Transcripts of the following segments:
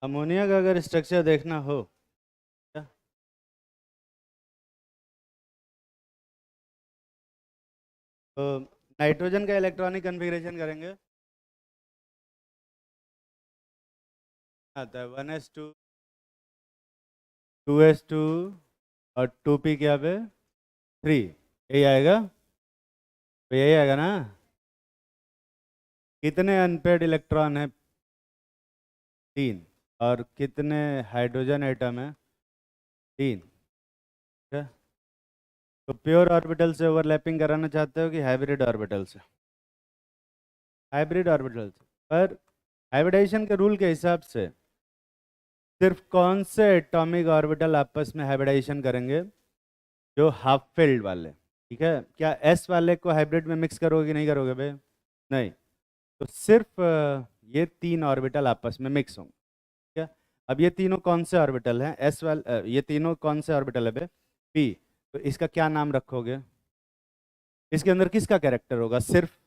Ammonia का अगर structure देखना हो क्या? तो नाइट्रोजन का इलेक्ट्रॉनिक कन्फिग्रेशन करेंगे। आता है 1s2 2s2 और 2p क्या पे 3, यही आएगा। तो यही आएगा ना। कितने अनपेड इलेक्ट्रॉन है? 3। और कितने हाइड्रोजन एटम है? 3। ठीक है। तो प्योर ऑर्बिटल से ओवरलैपिंग कराना चाहते हो कि हाइब्रिड ऑर्बिटल से? हाइब्रिड ऑर्बिटल से। पर हाइब्रिडाइजेशन के रूल के हिसाब से सिर्फ कौन से एटॉमिक ऑर्बिटल आपस में हाइब्रिडाइजेशन करेंगे? जो हाफ फिल्ड वाले। ठीक है। क्या एस वाले को हाइब्रिड में मिक्स करोगे कि नहीं करोगे बे? नहीं। तो सिर्फ ये 3 ऑर्बिटल आपस में मिक्स होंगे। ठीक है। अब ये तीनों कौन से ऑर्बिटल हैं? एस वाले ये तीनों कौन से ऑर्बिटल है बे? पी। तो इसका क्या नाम रखोगे? इसके अंदर किसका कैरेक्टर होगा? सिर्फ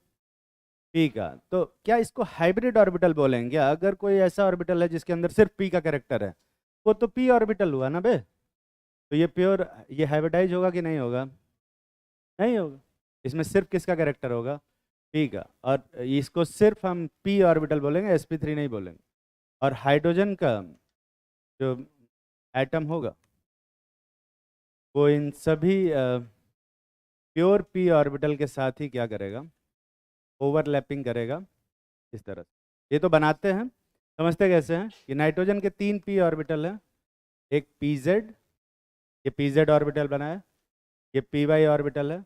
पी का। तो क्या इसको हाइब्रिड ऑर्बिटल बोलेंगे? अगर कोई ऐसा ऑर्बिटल है जिसके अंदर सिर्फ पी का कैरेक्टर है, वो तो पी ऑर्बिटल हुआ ना बे। तो ये प्योर, ये हाइब्रिडाइज होगा कि नहीं होगा? नहीं होगा। इसमें सिर्फ किसका कैरेक्टर होगा? पी का। और इसको सिर्फ हम पी ऑर्बिटल बोलेंगे, sp3 नहीं बोलेंगे। और हाइड्रोजन का जो एटम होगा वो इन सभी प्योर पी ऑर्बिटल के साथ ही क्या करेगा? ओवरलैपिंग करेगा। इस तरह से ये तो बनाते हैं। समझते कैसे हैं कि नाइट्रोजन के 3 पी ऑर्बिटल हैं। एक pz, ये pz ऑर्बिटल बना है। ये py ऑर्बिटल है।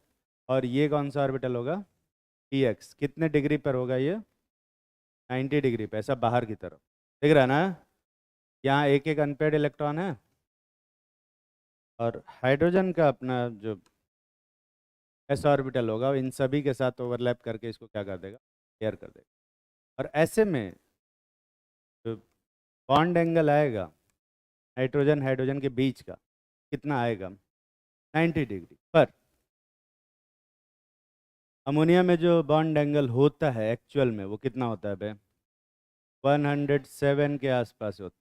और ये कौन सा ऑर्बिटल होगा? px। कितने डिग्री पर होगा ये? 90 डिग्री पे, ऐसा बाहर की तरफ। दिख रहा है ना? यहाँ एक एक अनपेड इलेक्ट्रॉन है। और हाइड्रोजन का अपना जो एस ऑर्बिटल होगा वो इन सभी के साथ ओवरलैप करके इसको क्या कर देगा? शेयर कर देगा। और ऐसे में जो बॉन्ड एंगल आएगा नाइट्रोजन हाइड्रोजन के बीच का, कितना आएगा? 90 डिग्री पर। अमोनिया में जो बॉन्ड एंगल होता है एक्चुअल में वो कितना होता है बे? 107 के आसपास होता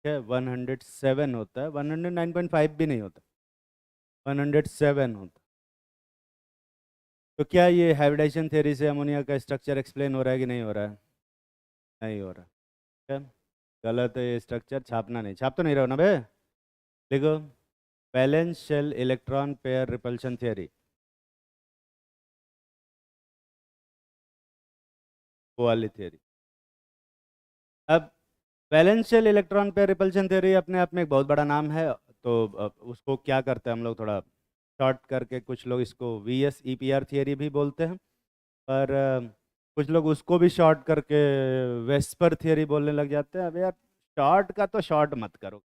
है। 107 होता है, 109.5 भी नहीं होता, 107 होता। तो क्या ये हाइब्रिडाइजेशन थ्योरी से अमोनिया का स्ट्रक्चर एक्सप्लेन हो रहा है कि नहीं हो रहा है? नहीं हो रहा। क्या? गलत है ये स्ट्रक्चर। छापना नहीं, छाप तो नहीं रहो ना बे। देखो, valence shell electron pair repulsion theory, वो वाली थ्योरी। अब valence shell electron pair repulsion theory अपने आप में एक बहुत बड़ा नाम है। तो उसको क्या करते हैं हम लोग, थोड़ा शॉर्ट करके कुछ लोग इसको VS EPR थियरी भी बोलते हैं। पर कुछ लोग उसको भी शॉर्ट करके वेस्पर थियरी बोलने लग जाते हैं। अब यार, शॉर्ट का तो शॉर्ट मत करो।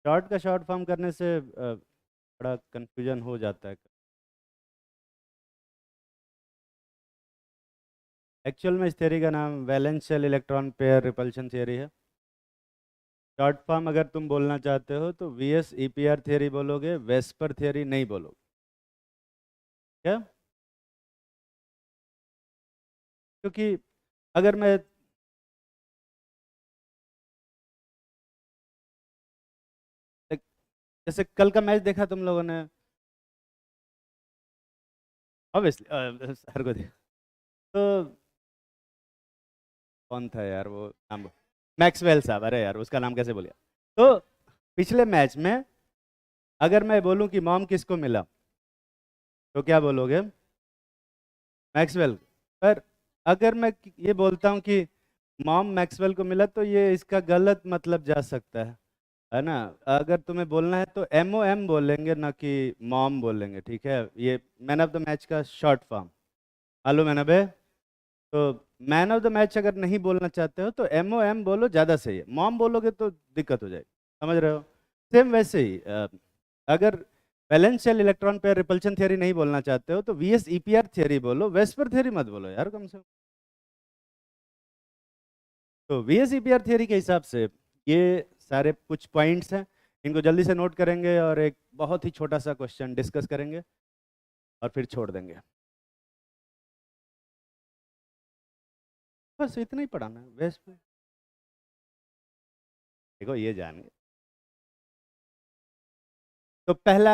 शॉर्ट का शॉर्ट फॉर्म करने से बड़ा कंफ्यूजन हो जाता है। एक्चुअल में इस थियरी का नाम valence shell electron pair repulsion theory है। शॉर्ट फॉर्म अगर तुम बोलना चाहते हो तो VS EPR थियरी बोलोगे, वेस्पर थियरी नहीं बोलोगे। क्या? क्योंकि अगर मैं जैसे कल का मैच देखा तुम लोगों ने? ऑब्वियसली सर को देखा। तो कौन था यार वो नाम? मैक्सवेल साहब। अरे यार, उसका नाम कैसे बोलिया? तो पिछले मैच में अगर मैं बोलूं कि मॉम किसको मिला, तो क्या बोलोगे? मैक्सवेल। पर अगर मैं ये बोलता हूँ कि मॉम मैक्सवेल को मिला, तो ये इसका गलत मतलब जा सकता है ना? अगर तुम्हें बोलना है तो MOM बोलेंगे, ना कि मॉम बोलेंगे। ठीक है। ये मैन ऑफ द मैच का शॉर्ट फॉर्म मालूम है ना बे? तो मैन ऑफ द मैच अगर नहीं बोलना चाहते हो तो MOM बोलो, ज़्यादा सही है। मॉम बोलोगे तो दिक्कत हो जाएगी। समझ रहे हो? सेम वैसे ही अगर valence shell electron pair repulsion theory नहीं बोलना चाहते हो तो VS EPR थियरी बोलो, वेस्पर थियरी मत बोलो यार कम से कम। तो VS EPR थियरी के हिसाब से ये सारे कुछ पॉइंट्स हैं। इनको जल्दी से नोट करेंगे और एक बहुत ही छोटा सा क्वेश्चन डिस्कस करेंगे और फिर छोड़ देंगे। बस इतना ही पढ़ाना है बेस्ट। देखो ये जान गए। तो पहला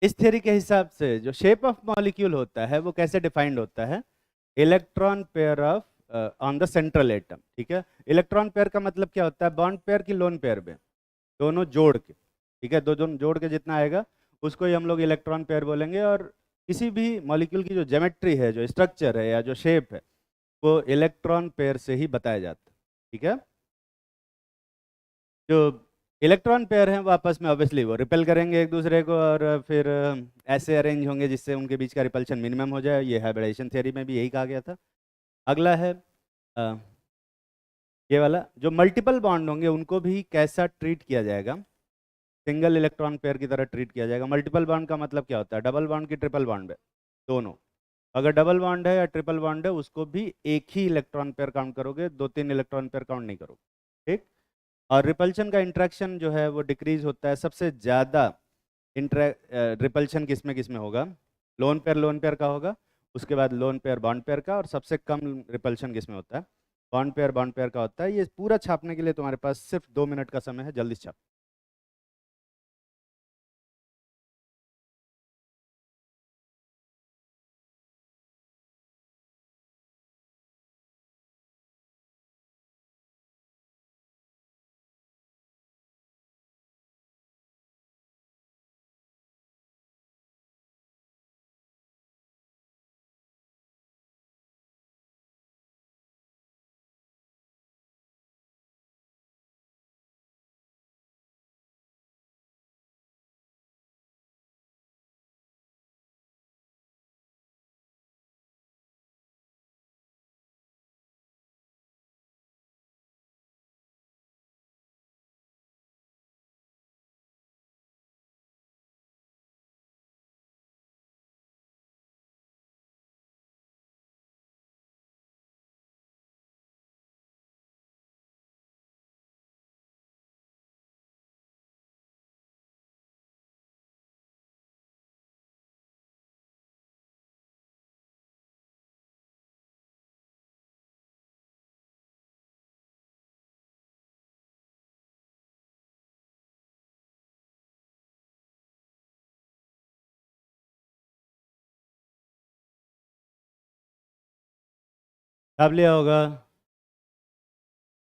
इस थ्योरी के हिसाब से जो शेप ऑफ मॉलिक्यूल होता है वो कैसे डिफाइंड होता है? Electron pair of on the central atom. ठीक है, इलेक्ट्रॉन पेयर का मतलब क्या होता है? बॉन्ड पेयर की लोन पेयर में, दोनों जोड़ के। ठीक है, दो दोनों जोड़ के जितना आएगा उसको ही हम लोग इलेक्ट्रॉन पेयर बोलेंगे। और किसी भी मॉलिक्यूल की जो ज्योमेट्री है, जो स्ट्रक्चर है या जो शेप है, वो इलेक्ट्रॉन पेयर से ही बताया जाता है। ठीक है, जो इलेक्ट्रॉन पेयर हैं वो आपस में ऑब्वियसली वो रिपेल करेंगे एक दूसरे को, और फिर ऐसे अरेंज होंगे जिससे उनके बीच का रिपल्शन मिनिमम हो जाए। ये हाइब्रिडेशन थ्योरी में भी यही कहा गया था। अगला है अ, ये वाला, जो मल्टीपल बॉन्ड होंगे उनको भी कैसा ट्रीट किया जाएगा? सिंगल इलेक्ट्रॉन पेयर की तरह ट्रीट किया जाएगा। मल्टीपल बॉन्ड का मतलब क्या होता है? डबल बॉन्ड की ट्रिपल बॉन्ड है, दोनों। अगर डबल बॉन्ड है या ट्रिपल बॉन्ड है उसको भी एक ही इलेक्ट्रॉन पेयर काउंट करोगे, दो तीन इलेक्ट्रॉन पेयर काउंट नहीं करोगे। ठीक। और रिपल्शन का इंट्रैक्शन जो है वो डिक्रीज होता है। सबसे ज़्यादा रिपल्शन किस में होगा? लोन पेयर का होगा, उसके बाद लोन पेयर बॉन्ड पेयर का, और सबसे कम रिपल्शन किस में होता है? बॉन्ड पेयर का होता है। ये पूरा छापने के लिए तुम्हारे पास सिर्फ 2 मिनट का समय है, जल्दी से छाप। छाप लिया होगा।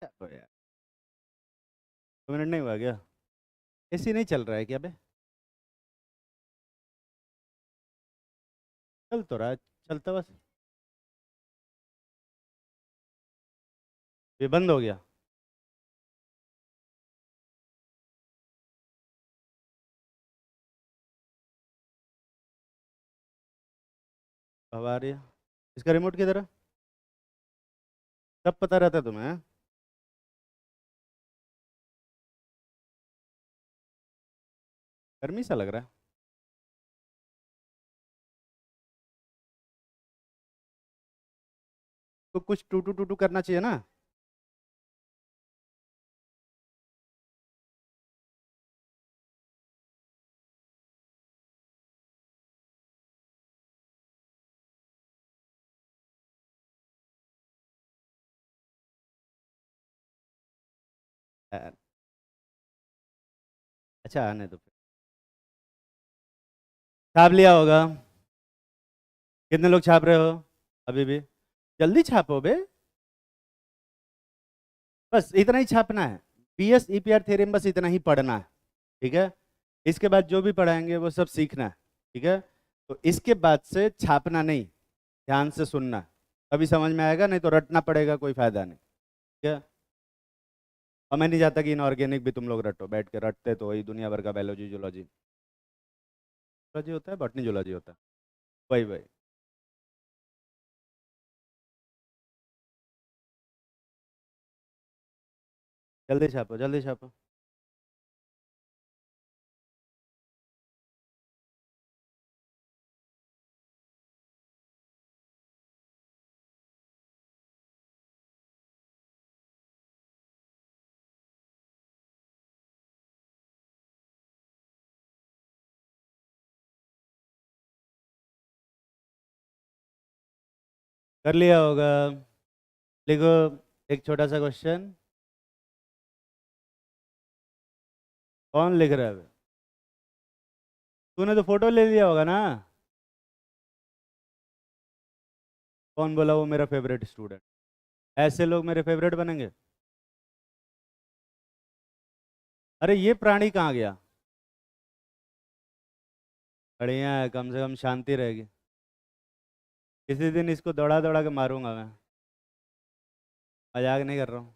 छापो यार। 2 मिनट नहीं हुआ क्या? एसी नहीं चल रहा है क्या बे? चल तो रहा है, चलता बस। ये बंद हो गया। हवा आ रही है। इसका रिमोट किधर है? सब पता रहता है तुम्हें, हैं? गर्मी सा लग रहा है। तो कुछ टूटू टूटू करना चाहिए ना। यार, अच्छा आने दो फिर। छाप लिया होगा। कितने लोग छाप रहे हो अभी भी? जल्दी छापो बे। बस इतना ही छापना है। पीएस ईपीआर थ्योरम बस इतना ही पढ़ना है। ठीक है, इसके बाद जो भी पढ़ाएंगे वो सब सीखना है। ठीक है, तो इसके बाद से छापना नहीं, ध्यान से सुनना। तभी समझ में आएगा, नहीं तो रटना पड़ेगा, कोई फायदा नहीं। ठीक है, और मैं नहीं चाहता कि इनऑर्गेनिक भी तुम लोग रटो बैठ के। रटते तो वही दुनिया भर का बायोलॉजी जूलॉजी जूलॉजी होता है, बॉटनी जूलॉजी होता है, वही वही। जल्दी छापो, जल्दी छापो। कर लिया होगा। लिखो एक छोटा सा क्वेश्चन। कौन लिख रहा है अभी? तूने तो फोटो ले लिया होगा ना। कौन बोला वो मेरा फेवरेट स्टूडेंट? ऐसे लोग मेरे फेवरेट बनेंगे? अरे ये प्राणी कहाँ गया? बढ़िया है, कम से कम शांति रहेगी। किसी दिन इसको दौड़ा दौड़ा के मारूंगा मैं। मजाक नहीं कर रहा हूँ।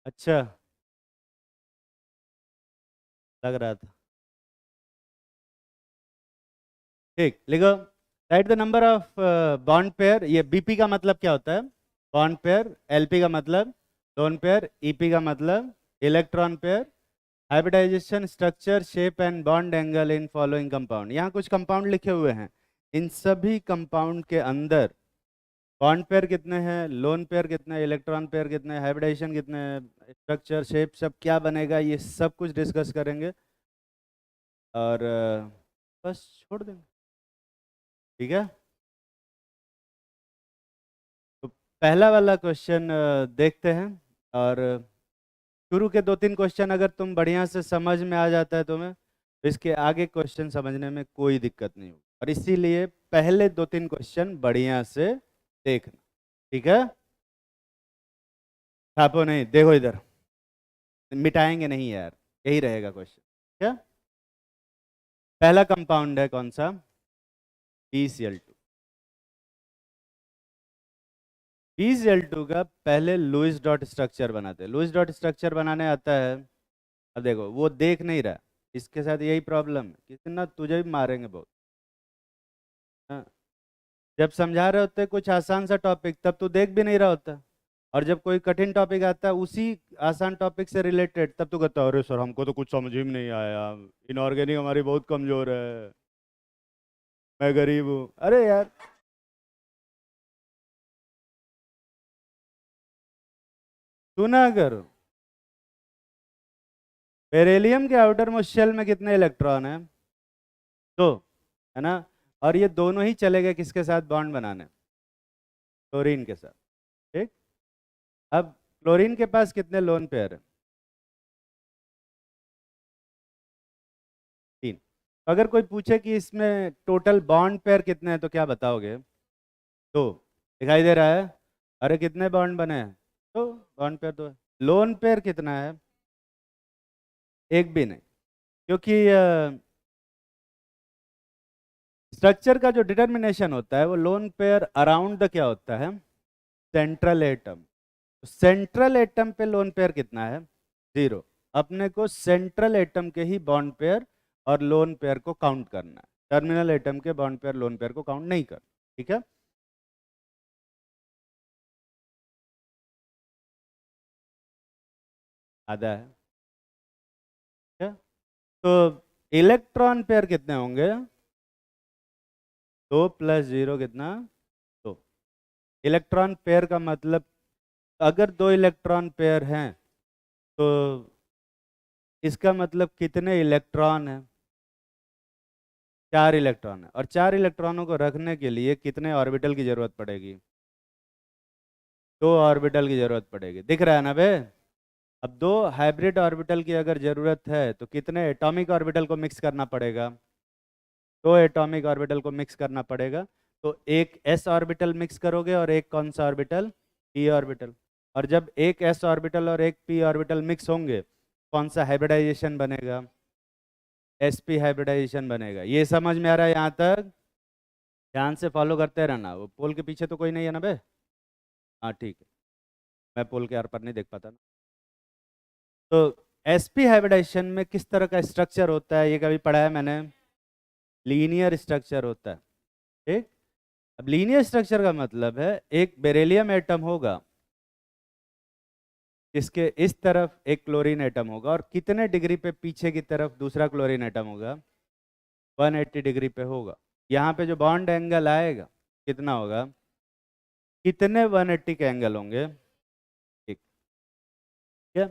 अच्छा, लग रहा था। ठीक, लिखो। Right the number of bond pair. ये बीपी का मतलब क्या होता है? Bond pair. एलपी का मतलब लोन पेयर। ईपी का मतलब electron pair. Hybridization structure shape and bond angle in following compound. यहाँ कुछ कंपाउंड लिखे हुए हैं। इन सभी कंपाउंड के अंदर बॉन्ड पेयर कितने हैं, लोन पेयर कितने हैं, इलेक्ट्रॉन पेयर कितने हैं, हाइब्रिडाइजेशन कितने हैं, स्ट्रक्चर शेप सब क्या बनेगा, ये सब कुछ डिस्कस करेंगे। और बस छोड़ देंगे। ठीक है। तो पहला वाला क्वेश्चन देखते हैं। और शुरू के 2-3 क्वेश्चन अगर तुम बढ़िया से समझ में आ जाता है तुम्हें, तो इसके आगे क्वेश्चन समझने में कोई दिक्कत नहीं होगी। और इसीलिए पहले 2-3 क्वेश्चन बढ़िया से देखना। ठीक है। छापो नहीं, देखो इधर। मिटाएंगे नहीं यार, यही रहेगा क्वेश्चन। क्या? पहला कंपाउंड है कौन सा? PCl2। PCl2 का पहले लुईस डॉट स्ट्रक्चर बनाते हैं। लुईस डॉट स्ट्रक्चर बनाने आता है। अब देखो वो देख नहीं रहा, इसके साथ यही प्रॉब्लम है, किसी ना तुझे भी मारेंगे बहुत। हाँ। जब समझा रहे होते कुछ आसान सा टॉपिक, तब तू देख भी नहीं रहा होता। और जब कोई कठिन टॉपिक आता है उसी आसान टॉपिक से रिलेटेड, तब तू कहता है अरे सर हमको तो कुछ समझ ही में नहीं आया, इनऑर्गेनिक हमारी बहुत कमजोर है, मैं गरीब हूँ। अरे यार, सुना करो। बेरिलियम के आउटर मोस्ट शेल में कितने इलेक्ट्रॉन हैं? 2, है ना। और ये दोनों ही चले गए किसके साथ बॉन्ड बनाने? क्लोरीन के साथ। ठीक। अब क्लोरीन के पास कितने लोन पेयर हैं? 3। अगर कोई पूछे कि इसमें टोटल बॉन्ड पेयर कितने हैं, तो क्या बताओगे? 2। दिखाई दे रहा है? अरे कितने बॉन्ड बने हैं? तो बॉन्ड पेयर 2 है। लोन पेयर कितना है? एक भी नहीं। क्योंकि स्ट्रक्चर का जो डिटर्मिनेशन होता है वो लोन पेयर अराउंड द क्या होता है? Central atom. सेंट्रल एटम पे लोन पेयर कितना है? 0। अपने को सेंट्रल एटम के ही बॉन्ड पेयर और लोन पेयर को काउंट करना है। टर्मिनल एटम के बॉन्ड पेयर लोन पेयर को काउंट नहीं करना। ठीक है। आधा है। ठीक है? तो इलेक्ट्रॉन पेयर कितने होंगे? 2 + 0 कितना? 2। इलेक्ट्रॉन पेयर का मतलब, अगर 2 इलेक्ट्रॉन पेयर हैं तो इसका मतलब कितने इलेक्ट्रॉन हैं? 4 इलेक्ट्रॉन है। और 4 इलेक्ट्रॉनों को रखने के लिए कितने ऑर्बिटल की जरूरत पड़ेगी? 2 ऑर्बिटल की जरूरत पड़ेगी। दिख रहा है ना बे? अब 2 हाइब्रिड ऑर्बिटल की अगर जरूरत है तो कितने एटॉमिक ऑर्बिटल को मिक्स करना पड़ेगा? 2 एटॉमिक ऑर्बिटल को मिक्स करना पड़ेगा। तो एक s ऑर्बिटल मिक्स करोगे और एक कौन सा ऑर्बिटल? p orbital. और जब एक s ऑर्बिटल और एक p ऑर्बिटल मिक्स होंगे, कौन सा हाइब्रिडाइजेशन बनेगा? sp हाइब्रिडाइजेशन बनेगा। ये समझ में आ रहा है यहाँ तक? ध्यान से फॉलो करते रहना। वो पोल के पीछे तो कोई नहीं है ना बे? हाँ ठीक है। मैं पोल के आर पर नहीं देख पाता ना। तो sp हाइब्रिडाइजेशन में किस तरह का स्ट्रक्चर होता है, ये कभी पढ़ा है मैंने? लीनियर स्ट्रक्चर होता है। ठीक। अब लीनियर स्ट्रक्चर का मतलब है एक बेरिलियम एटम होगा, इसके इस तरफ एक क्लोरीन एटम होगा, और कितने डिग्री पे पीछे की तरफ दूसरा क्लोरीन एटम होगा? 180 डिग्री पे होगा। यहाँ पे जो बॉन्ड एंगल आएगा कितना होगा? कितने 180 के एंगल होंगे? ठीक है।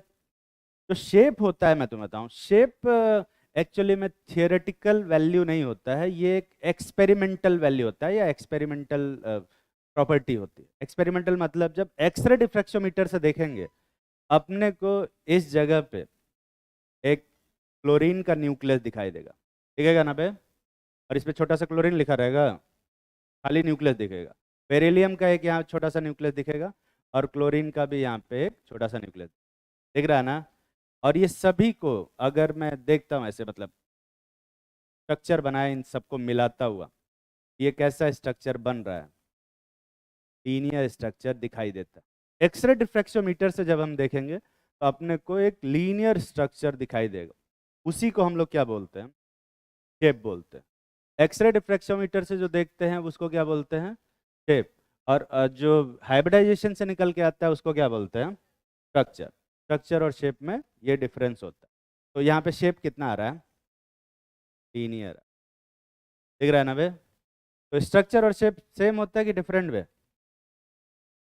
जो शेप होता है मैं तुम्हें बताऊं, शेप एक्चुअली में थियोरेटिकल वैल्यू नहीं होता है, ये एक एक्सपेरिमेंटल वैल्यू होता है या एक्सपेरिमेंटल प्रॉपर्टी होती है। एक्सपेरिमेंटल मतलब जब एक्सरे डिफ्रैक्शोमीटर से देखेंगे अपने को इस जगह पे एक क्लोरीन का न्यूक्लियस दिखाई देगा, दिखेगा ना बे, और इस पे छोटा सा क्लोरीन लिखा रहेगा, खाली न्यूक्लियस दिखेगा। बेरिलियम का एक यहाँ छोटा सा न्यूक्लियस दिखेगा और क्लोरीन का भी यहाँ पे एक छोटा सा न्यूक्लियस दिख रहा है ना। और ये सभी को अगर मैं देखता हूँ ऐसे, मतलब स्ट्रक्चर बनाया इन सबको मिलाता हुआ, ये कैसा स्ट्रक्चर बन रहा है, लीनियर स्ट्रक्चर दिखाई देता है। एक्सरे डिफ्रैक्शोमीटर से जब हम देखेंगे तो अपने को एक लीनियर स्ट्रक्चर दिखाई देगा, उसी को हम लोग क्या बोलते हैं, शेप बोलते हैं। एक्सरे डिफ्रैक्शोमीटर से जो देखते हैं उसको क्या बोलते हैं, शेप। और जो हाइब्रिडाइजेशन से निकल के आता है उसको क्या बोलते हैं, स्ट्रक्चर। स्ट्रक्चर और शेप में ये डिफरेंस होता है। तो यहाँ पे शेप कितना आ रहा है, लीनियर, दिख रहा है ना बे। तो स्ट्रक्चर और शेप सेम होता है कि डिफरेंट बे,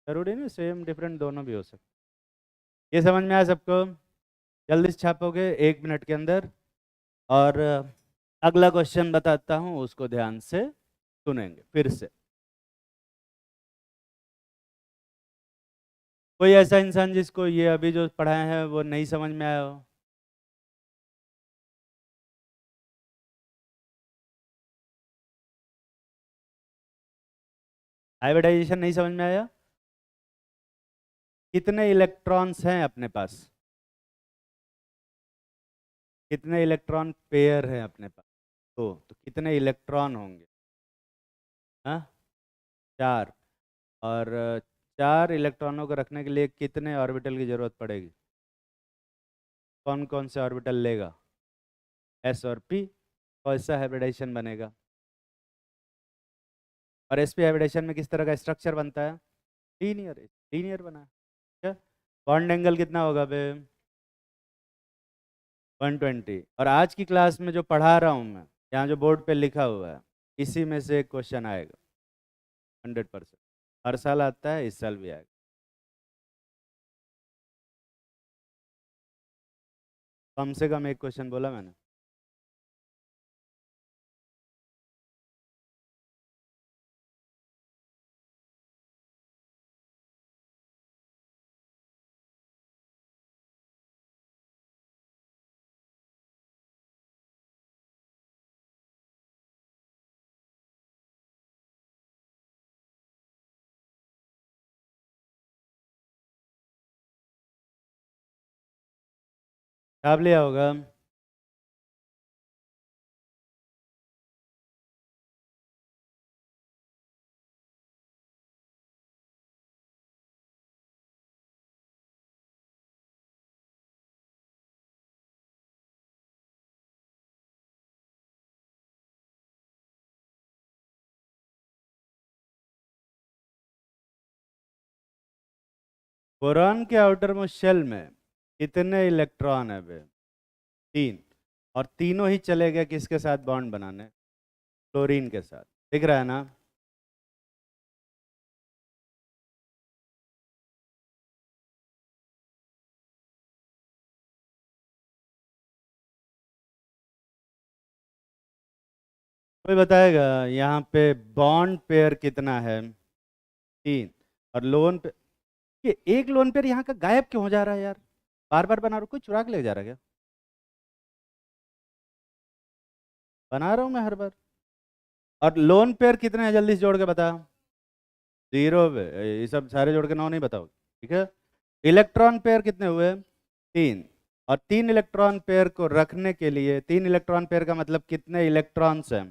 जरूरी नहीं सेम डिफरेंट दोनों भी हो सकते। ये समझ में आया सबको, जल्दी से छापोगे 1 मिनट के अंदर। और अगला क्वेश्चन बताता हूँ, उसको ध्यान से सुनेंगे फिर से। कोई ऐसा इंसान जिसको ये अभी जो पढ़ाए हैं वो नहीं समझ में आया हो? हाइब्रिडाइजेशन नहीं समझ में आया? कितने इलेक्ट्रॉन्स हैं अपने पास, कितने इलेक्ट्रॉन पेयर हैं अपने पास? तो कितने इलेक्ट्रॉन होंगे? हाँ, 4। और 4 इलेक्ट्रॉनों को रखने के लिए कितने ऑर्बिटल की जरूरत पड़ेगी? कौन कौन से ऑर्बिटल लेगा, एस और पी? कौन सा हाइब्रिडाइजेशन बनेगा? और एसपी हाइब्रिडाइजेशन में किस तरह का स्ट्रक्चर बनता है, लीनियर, लीनियर बना है। ठीक है, बॉन्ड एंगल कितना होगा बे, 120। और आज की क्लास में जो पढ़ा रहा हूँ मैं, यहाँ जो बोर्ड पे लिखा हुआ है, इसी में से एक क्वेश्चन आएगा 100%। हर साल आता है, इस साल भी आएगा। कम से कम एक क्वेश्चन बोला मैंने। छाप लिया होगा। बोरॉन के आउटर मोस्ट शेल में कितने इलेक्ट्रॉन है बे, 3। और तीनों ही चले गए किसके साथ बॉन्ड बनाने, क्लोरीन के साथ, दिख रहा है ना। कोई बताएगा यहाँ पे बॉन्ड पेयर कितना है, 3। और लोन पे, ये एक लोन पेयर यहाँ का गायब क्यों हो जा रहा है यार, बार बार बना रहा हूँ, कोई चुरा के ले जा रहा है क्या? बना रहा हूँ मैं हर बार। और लोन पेयर कितने हैं जल्दी से जोड़ के बता, 0 पे, ये सब सारे जोड़ के 9 नहीं बताओ, ठीक है। इलेक्ट्रॉन पेयर कितने हुए, 3। और 3 इलेक्ट्रॉन पेयर को रखने के लिए, 3 इलेक्ट्रॉन पेयर का मतलब कितने इलेक्ट्रॉन्स हैं,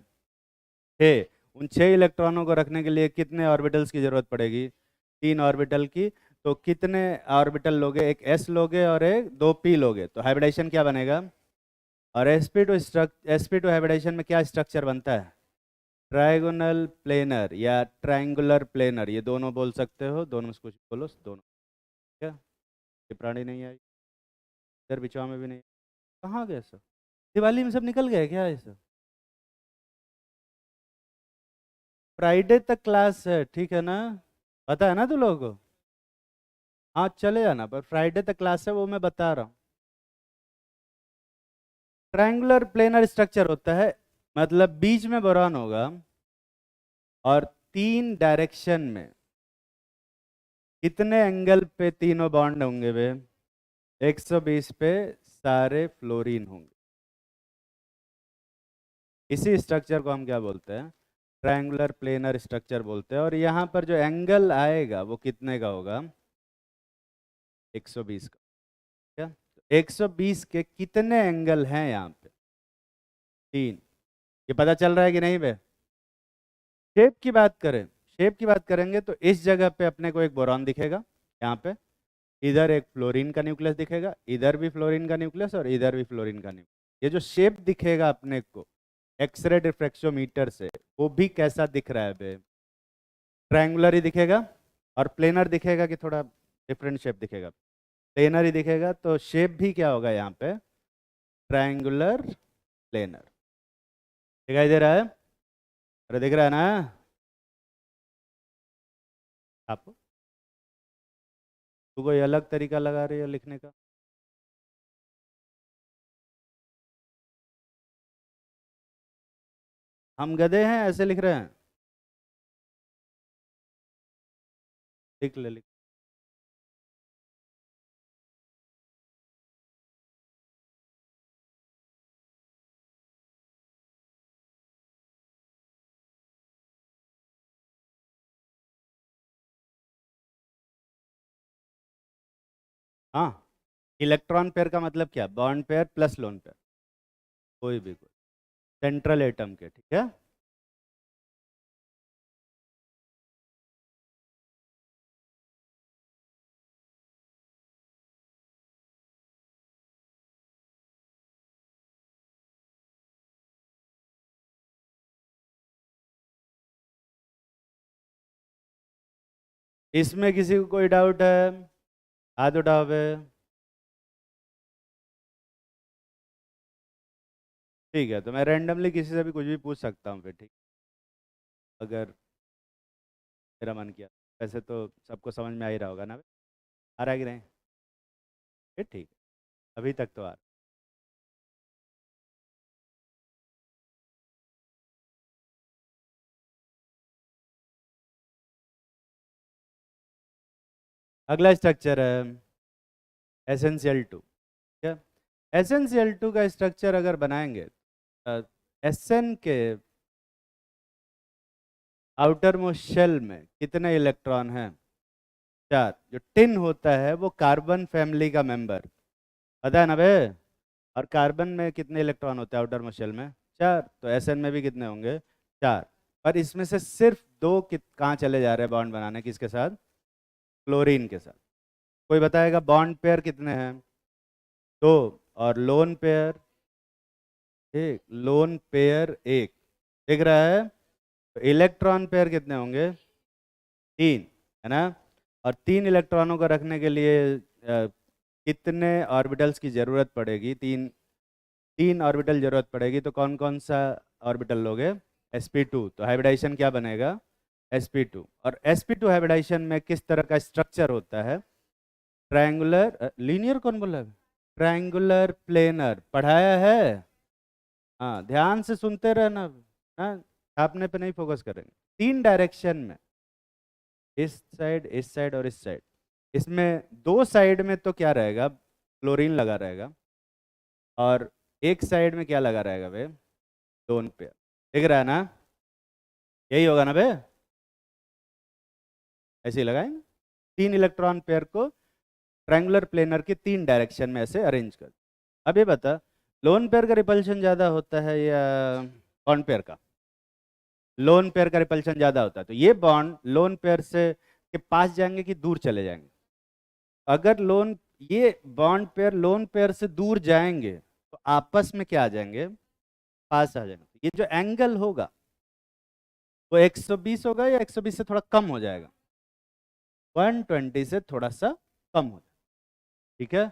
6। उन 6 इलेक्ट्रॉनों को रखने के लिए कितने ऑर्बिटल्स की जरूरत पड़ेगी, 3 ऑर्बिटल की। तो कितने ऑर्बिटल लोगे, एक एस लोगे और एक 2 पी लोगे, तो हाइब्रिडाइजेशन क्या बनेगा। और sp2 हाइब्रिडाइजेशन में क्या स्ट्रक्चर बनता है, ट्राइगोनल प्लेनर या ट्रायंगुलर प्लेनर, ये दोनों बोल सकते हो, दोनों में से कुछ बोलो, दोनों। क्या ये प्राणी नहीं आई, इधर बिचवा में भी नहीं, कहाँ गए सब, दिवाली में सब निकल गए क्या ये सब? फ्राइडे तक क्लास है, ठीक है ना, पता है ना तुम लोगों को। हाँ चले जाना, पर फ्राइडे तक क्लास है, वो मैं बता रहा हूँ। ट्रायंगुलर प्लेनर स्ट्रक्चर होता है, मतलब बीच में बोरॉन होगा और 3 डायरेक्शन में कितने एंगल पे तीनों बॉन्ड होंगे वे? 120 पे सारे फ्लोरीन होंगे। इसी स्ट्रक्चर को हम क्या बोलते हैं? ट्रायंगुलर प्लेनर स्ट्रक्चर बोलते हैं। और यहाँ पर जो एंगल आएगा वो कितने का होगा? 120 का। क्या 120 के कितने एंगल हैं यहाँ पे? 3। ये पता चल रहा है कि नहीं बे? शेप की बात करें, शेप की बात करेंगे तो इस जगह पे अपने को एक बोरॉन दिखेगा, यहाँ पे इधर एक फ्लोरीन का न्यूक्लियस दिखेगा, इधर भी फ्लोरीन का न्यूक्लियस और इधर भी फ्लोरीन का न्यूक्लियस। ये जो शेप दिखेगा अपने को एक्सरे डिफ्रैक्शोमीटर से, वो भी कैसा दिख रहा है बे? ट्रायंगुलर ही दिखेगा। और प्लेनर दिखेगा कि थोड़ा डिफरेंट शेप दिखेगा? प्लेनर ही दिखेगा। तो शेप भी क्या होगा यहाँ पे? Triangular planar. दिखाई दे रहा है? अरे दिख रहा है ना आपको? तो कोई अलग तरीका लगा रही है लिखने का? हम गधे हैं ऐसे लिख रहे हैं? लिख ले, लिख। हाँ, इलेक्ट्रॉन पेयर का मतलब क्या? Bond pair plus lone pair, कोई भी कोई सेंट्रल एटम के, ठीक है। इसमें किसी को कोई डाउट है? हाथ उठाओ बे। ठीक है, तो मैं रैंडमली किसी से भी कुछ भी पूछ सकता हूँ फिर, ठीक, अगर मेरा मन किया। वैसे तो सबको समझ में आ ही रहा होगा ना? आ रहा है कि नहीं? फिर ठीक है, अभी तक तो आ रहा। अगला स्ट्रक्चर है SnCl2। क्या SnCl2 का स्ट्रक्चर अगर बनाएंगे, एसएन के आउटर मोस्ट शेल में कितने इलेक्ट्रॉन हैं? 4। जो टिन होता है वो कार्बन फैमिली का मेंबर, पता है ना बे? और कार्बन में कितने इलेक्ट्रॉन होते हैं आउटर मोस्ट शेल में? 4। तो एसएन में भी कितने होंगे? 4। और इसमें से सिर्फ 2 कहाँ चले जा रहे हैं बॉन्ड बनाने? किसके साथ? क्लोरीन के साथ। कोई बताएगा बॉन्ड पेयर कितने हैं? 2। और लोन पेयर? ठीक, लोन पेयर 1। दिख रहा है? तो इलेक्ट्रॉन पेयर कितने होंगे? 3, है ना? और 3 इलेक्ट्रॉनों को रखने के लिए कितने ऑर्बिटल्स की जरूरत पड़ेगी? 3 ऑर्बिटल जरूरत पड़ेगी। तो कौन कौन सा ऑर्बिटल लोगे? sp2। तो हाइब्रिडाइजेशन क्या बनेगा? sp2। और sp2 हाइब्रिडाइजेशन में किस तरह का स्ट्रक्चर होता है? ट्रायंगुलर, लीनियर कौन बोला? ट्रायंगुलर प्लेनर पढ़ाया है? हाँ, ध्यान से सुनते रहना। हाँ, छापने पे नहीं फोकस करेंगे। 3 डायरेक्शन में, इस साइड और इस साइड। इसमें 2 साइड में तो क्या रहेगा? क्लोरीन लगा रहेगा। और एक साइड में क्या लगा रहेगा बे? Lone pair. दिख रहा है ना? यही होगा ना बे? ऐसे ही लगाएंगे 3 इलेक्ट्रॉन पेयर को ट्रायंगुलर प्लेनर के 3 डायरेक्शन में ऐसे अरेंज कर। अब ये बता, लोन पेयर का रिपल्शन ज़्यादा होता है या बॉन्ड पेयर का? लोन पेयर का रिपल्शन ज़्यादा होता है। तो ये बॉन्ड लोन पेयर से के पास जाएंगे कि दूर चले जाएंगे? अगर ये बॉन्ड पेयर लोन पेयर से दूर जाएंगे तो आपस में क्या आ जाएंगे? पास आ जाएंगे। ये जो एंगल होगा वो 120 होगा या 120 से थोड़ा कम हो जाएगा? 120 से थोड़ा सा कम हो जाएगा, ठीक है।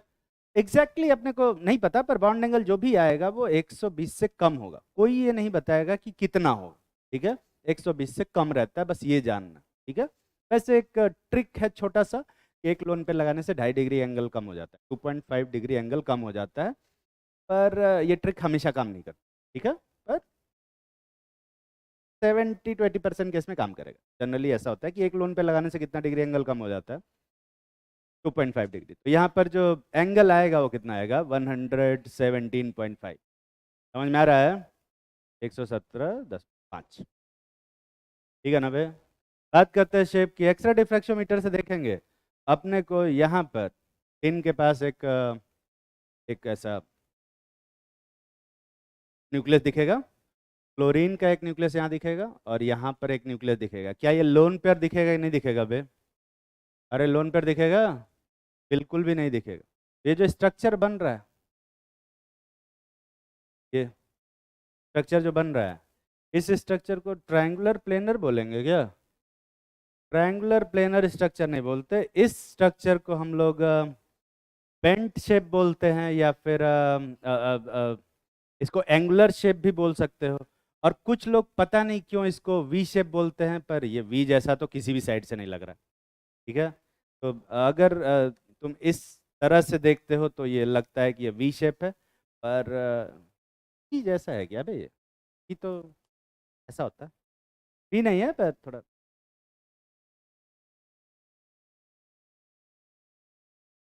एग्जैक्टली अपने को नहीं पता, पर बॉन्ड एंगल जो भी आएगा वो 120 से कम होगा। कोई ये नहीं बताएगा कि कितना होगा, ठीक है। 120 से कम रहता है, बस ये जानना, ठीक है। वैसे एक ट्रिक है छोटा सा, एक लोन पे लगाने से 2.5 डिग्री एंगल कम हो जाता है, 2.5 डिग्री एंगल कम हो जाता है। पर ये ट्रिक हमेशा काम नहीं करती, ठीक है, पर 70-20% केस में काम करेगा। जनरली ऐसा होता है कि एक लोन पे लगाने से कितना डिग्री एंगल कम हो जाता है, 2.5 डिग्री। तो यहाँ पर जो एंगल आएगा वो कितना आएगा, 117.5। समझ में आ रहा है, 117.5, ठीक है ना भाई। बात करते हैं शेप की। एक्सरे डिफ्रैक्शोमीटर से देखेंगे अपने को यहाँ पर इनके पास एक ऐसा न्यूक्लियस दिखेगा, क्लोरीन का एक न्यूक्लियस यहाँ दिखेगा और यहाँ पर एक न्यूक्लियस दिखेगा। क्या ये लोन पेयर दिखेगा कि नहीं दिखेगा बे? अरे लोन पेयर दिखेगा? बिल्कुल भी नहीं दिखेगा। ये जो स्ट्रक्चर बन रहा है, ये स्ट्रक्चर जो बन रहा है, इस स्ट्रक्चर को ट्रायंगुलर प्लेनर बोलेंगे क्या? ट्रायंगुलर प्लेनर स्ट्रक्चर नहीं बोलते, इस स्ट्रक्चर को हम लोग बेंट शेप बोलते हैं, या फिर इसको एंगुलर शेप भी बोल सकते हो। और कुछ लोग पता नहीं क्यों इसको वी शेप बोलते हैं, पर ये वी जैसा तो किसी भी साइड से नहीं लग रहा, ठीक है। तो अगर तुम इस तरह से देखते हो तो ये लगता है कि ये वी शेप है, पर वी जैसा है क्या भाई? ये तो ऐसा होता है, वी नहीं है पर थोड़ा।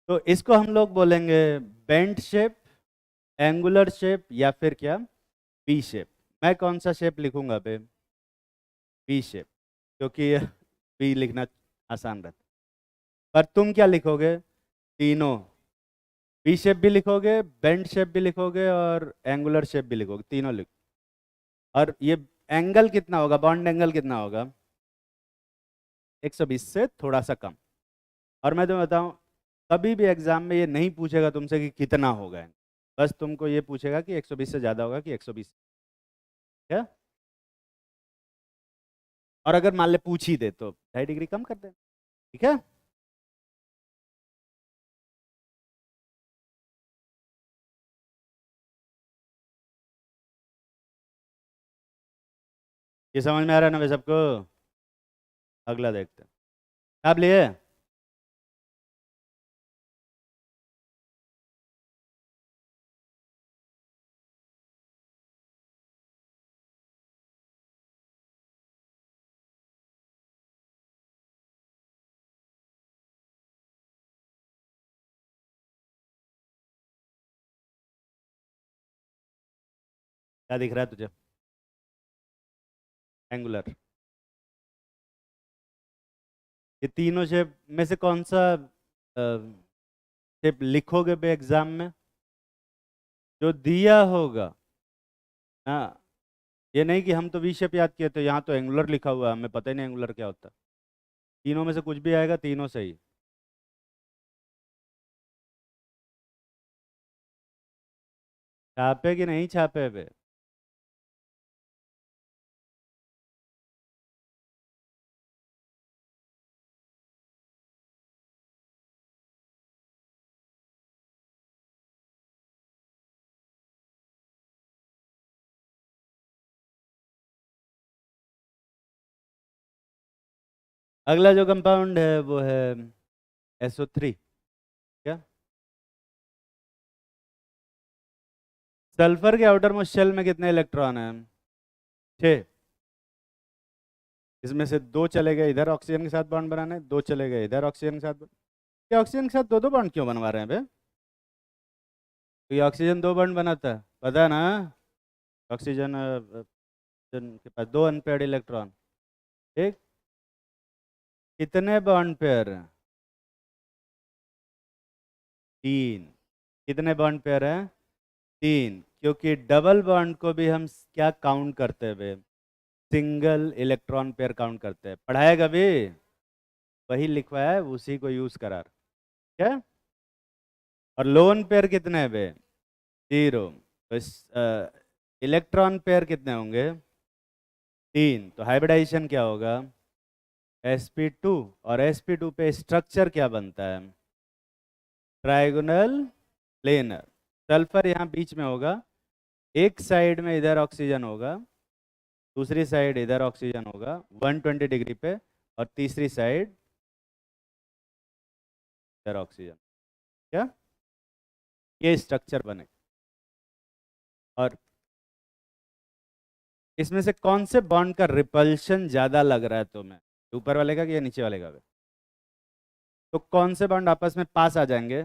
तो इसको हम लोग बोलेंगे बेंट शेप, एंगुलर शेप, या फिर क्या, वी शेप। मैं कौन सा शेप लिखूंगा बे? वी शेप, क्योंकि वी लिखना आसान रहता। पर तुम क्या लिखोगे? तीनों, वी शेप भी लिखोगे, बेंट शेप भी लिखोगे और एंगुलर शेप भी लिखोगे, तीनों लिखो। और ये एंगल कितना होगा, बॉन्ड एंगल कितना होगा? 120 से थोड़ा सा कम। और मैं तुम्हें बताऊं, कभी भी एग्जाम में ये नहीं पूछेगा तुमसे कि कितना होगा, बस तुमको ये पूछेगा कि 120 से ज़्यादा होगा कि 120, क्या। और अगर मान ले पूछ ही दे तो 2.5 डिग्री कम कर दे, ठीक है। ये समझ में आ रहा है ना भाई सबको? अगला देखते हैं, आप लिए। क्या दिख रहा है तुझे? एंगुलर। ये तीनों शेप में से कौन सा शेप लिखोगे बे एग्जाम में? जो दिया होगा। हाँ, ये नहीं कि हम तो वी शेप याद किए थे, यहाँ तो एंगुलर लिखा हुआ है, हमें पता ही नहीं एंगुलर क्या होता है। तीनों में से कुछ भी आएगा, तीनों सही। छापे कि नहीं छापे बे? अगला जो कंपाउंड है वो है SO3, क्या। सल्फर के आउटर मोस्ट शेल में कितने इलेक्ट्रॉन हैं? 6। इसमें से 2 चले गए इधर ऑक्सीजन के साथ बॉन्ड बनाने, 2 चले गए इधर ऑक्सीजन के साथ क्या ऑक्सीजन के साथ दो दो बॉन्ड क्यों बनवा रहे हैं बे? तो ये ऑक्सीजन 2 बॉन्ड बनाता है, पता है ना। ऑक्सीजन ऑक्सीजन के पास 2 अनपेयर्ड इलेक्ट्रॉन, ठीक। कितने बॉन्ड पेयर हैं? 3। कितने बॉन्ड पेयर हैं? 3, क्योंकि डबल बॉन्ड को भी हम क्या काउंट करते हैं? सिंगल इलेक्ट्रॉन पेयर काउंट करते हैं। पढ़ाया कभी? वही लिखवाया है, उसी को यूज करा, क्या। और लोन पेयर कितने हैं बे? 0। तो इस इलेक्ट्रॉन पेयर कितने होंगे? 3। तो हाइब्रिडाइजेशन क्या होगा? sp2। और sp2 पे स्ट्रक्चर क्या बनता है? Trigonal planar. सल्फर यहाँ बीच में होगा, एक साइड में इधर ऑक्सीजन होगा, दूसरी साइड इधर ऑक्सीजन होगा 120 डिग्री पे, और तीसरी साइड इधर ऑक्सीजन, क्या। ये स्ट्रक्चर बने। और इसमें से कौन से बॉन्ड का रिपल्शन ज्यादा लग रहा है तुम्हें, ऊपर वाले का या नीचे वाले का? तो कौन से बॉन्ड आपस में पास आ जाएंगे?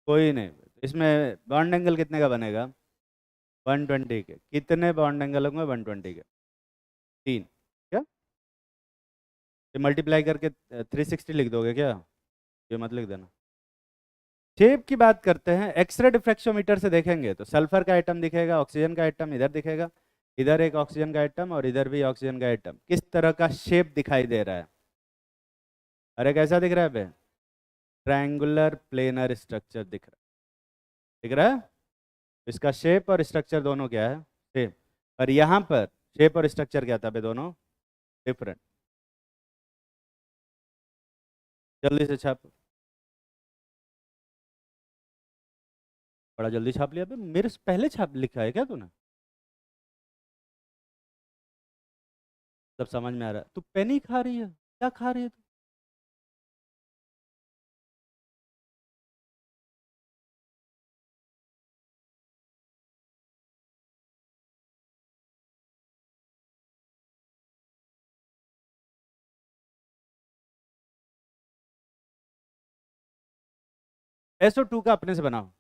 कोई नहीं। इसमें बॉन्ड एंगल कितने का बनेगा? 120 के। कितने बॉन्ड एंगल होंगे 120 के? 3। क्या ये मल्टीप्लाई करके 360 लिख दोगे क्या? ये मत लिख देना। शेप की बात करते हैं, एक्सरे डिफ्रैक्शोमीटर से देखेंगे तो सल्फर का आइटम दिखेगा, ऑक्सीजन का आइटम इधर दिखेगा, इधर एक ऑक्सीजन का आइटम और इधर भी ऑक्सीजन का आइटम। किस तरह का शेप दिखाई दे रहा है? अरे कैसा दिख रहा है बे? ट्रायंगुलर प्लेनर स्ट्रक्चर दिख रहा है। दिख रहा है? इसका शेप और स्ट्रक्चर दोनों क्या है? सेम। और यहाँ पर शेप और स्ट्रक्चर क्या था बे? दोनों डिफरेंट। जल्दी से छाप। बड़ा जल्दी छाप लिया बे, मेरे से पहले छाप लिखा है क्या तूने? सब समझ में आ रहा है। तू पेन ही खा रही है, क्या खा रही है तू? SO2 का अपने से बनाओ।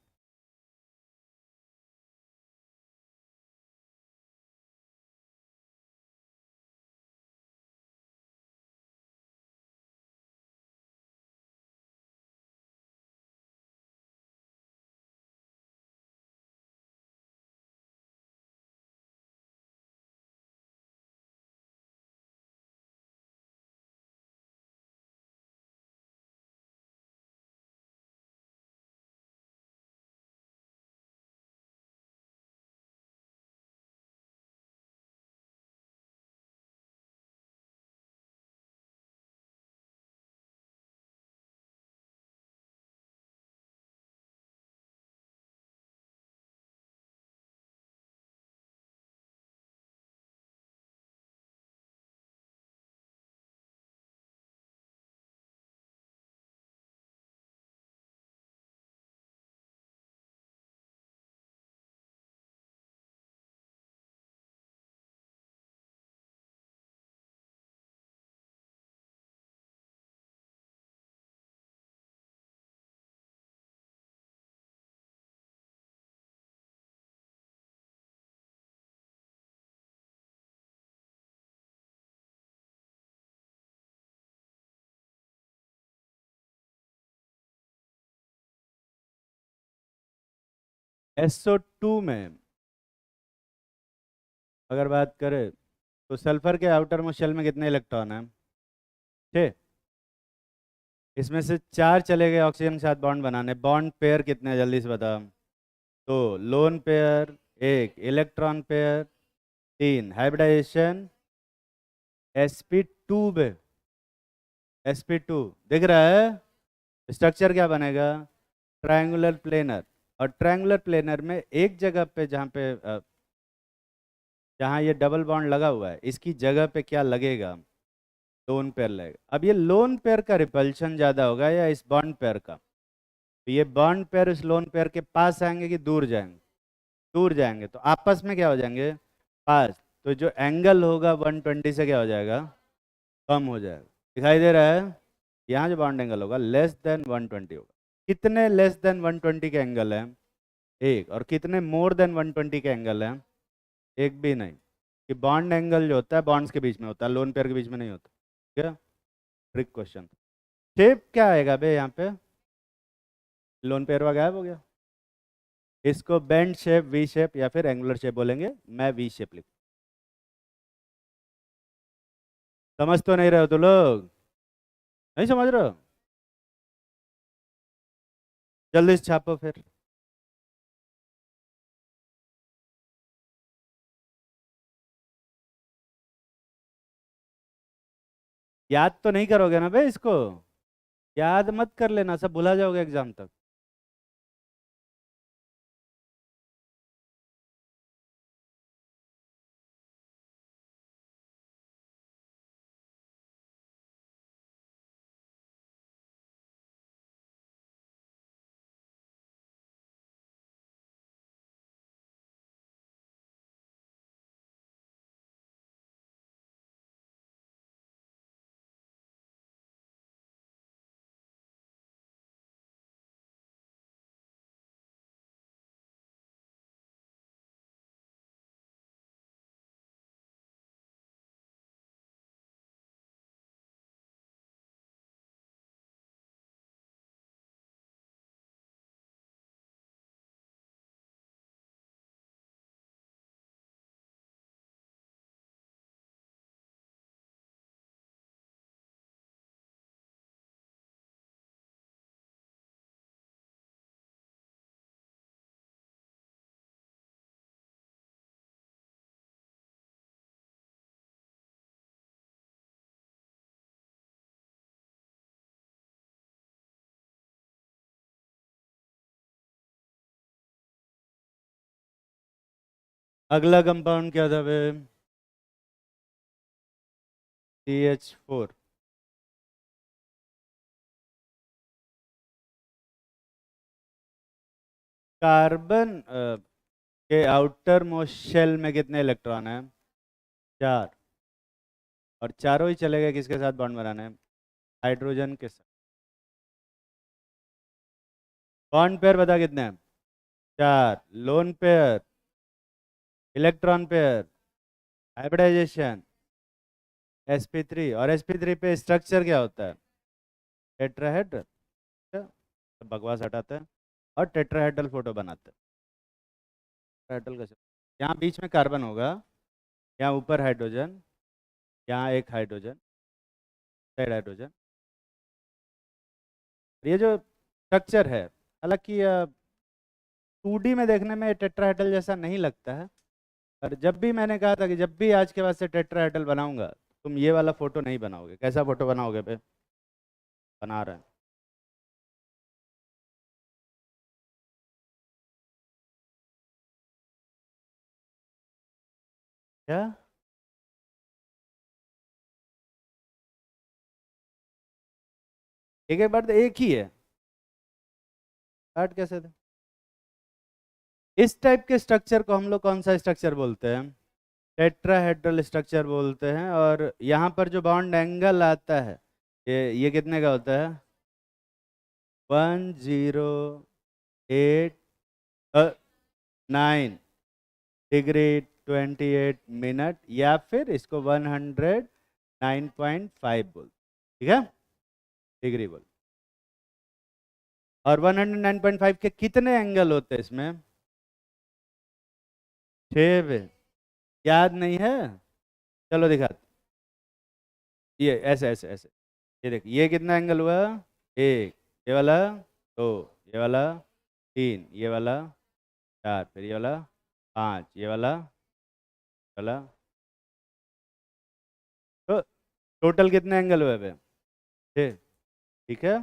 SO2 में अगर बात करें तो सल्फर के आउटर मोस्ट शेल में कितने इलेक्ट्रॉन हैं? 6। इसमें से 4 चले गए ऑक्सीजन के साथ बॉन्ड बनाने। बॉन्ड पेयर कितने हैं जल्दी से बता। तो लोन पेयर, एक इलेक्ट्रॉन पेयर, 3 हाइब्रिडाइजेशन, sp2 पे। sp2 दिख रहा है? स्ट्रक्चर क्या बनेगा? Triangular planar. और ट्रायंगुलर प्लेनर में एक जगह पे जहाँ ये डबल बॉन्ड लगा हुआ है इसकी जगह पे क्या लगेगा? लोन पेयर लगेगा। अब ये लोन पेयर का रिपल्शन ज़्यादा होगा या इस बॉन्ड पेयर का? तो ये बॉन्ड पेयर इस लोन पेयर के पास आएंगे कि दूर जाएंगे? दूर जाएंगे। तो आपस में क्या हो जाएंगे? पास। तो जो एंगल होगा 120 से क्या हो जाएगा? कम हो जाएगा। दिखाई दे रहा है? यहाँ जो बॉन्ड एंगल होगा लेस देन 120 होगा। कितने लेस देन 120 के एंगल हैं? एक। और कितने मोर देन 120 के एंगल हैं? एक भी नहीं। कि बॉन्ड एंगल जो होता है बॉन्ड्स के बीच में होता है, लोन पेयर के बीच में नहीं होता। क्या ट्रिक क्वेश्चन। शेप क्या आएगा बे यहाँ पे? लोन पेयर वा गायब हो गया। इसको बेंड शेप, वी शेप या फिर एंगुलर शेप बोलेंगे। मैं वी शेप लिख। समझ तो नहीं रहे हो तो लोग? नहीं समझ रहे हो? जल्दी से छापो फिर। याद तो नहीं करोगे ना बे इसको? याद मत कर लेना, सब भुला जाओगे एग्जाम तक। अगला कंपाउंड क्या था वे? CH4। कार्बन के आउटर मोस्ट शेल में कितने इलेक्ट्रॉन हैं? 4। और चारों ही चले गए किसके साथ बॉन्ड बनाने? हाइड्रोजन के साथ। बॉन्ड पेयर बता कितने हैं? 4। Lone pair, electron pair, hybridization, sp3। और sp3 पे स्ट्रक्चर क्या होता है? टेट्राहेड्रल। तो बकवास हटाते हैं और टेट्राहेड्रल फोटो बनाते हैं। टेट्राहेड्रल का यहाँ बीच में कार्बन होगा, यहाँ ऊपर हाइड्रोजन, यहाँ एक हाइड्रोजन, साइड हाइड्रोजन। ये जो स्ट्रक्चर है, हालांकि 2D में देखने में टेट्राहेड्रल जैसा नहीं लगता है, पर जब भी मैंने कहा था कि जब भी आज के बाद से टेट्राहेड्रल बनाऊंगा, तुम ये वाला फोटो नहीं बनाओगे। कैसा फोटो बनाओगे बे? बना रहे हैं। क्या? एक एक बार तो एक ही है। काट कैसे थे? इस टाइप के स्ट्रक्चर को हम लोग कौन सा स्ट्रक्चर बोलते हैं? टेट्राहेड्रल स्ट्रक्चर बोलते हैं। और यहाँ पर जो बॉन्ड एंगल आता है, ये कितने का होता है? 108.9 डिग्री 28 मिनट, या फिर इसको 109.5 बोल, ठीक है, डिग्री बोल। और 109.5 के कितने एंगल होते हैं इसमें? 6। याद नहीं है? चलो दिखा। ये ऐसे ऐसे ऐसे, ये देख, ये कितना एंगल हुआ? एक, ये वाला, दो, ये वाला, तीन, ये वाला, चार, फिर ये वाला, पाँच, ये वाला। तो टोटल कितने एंगल हुए बे? छः। ठीक है।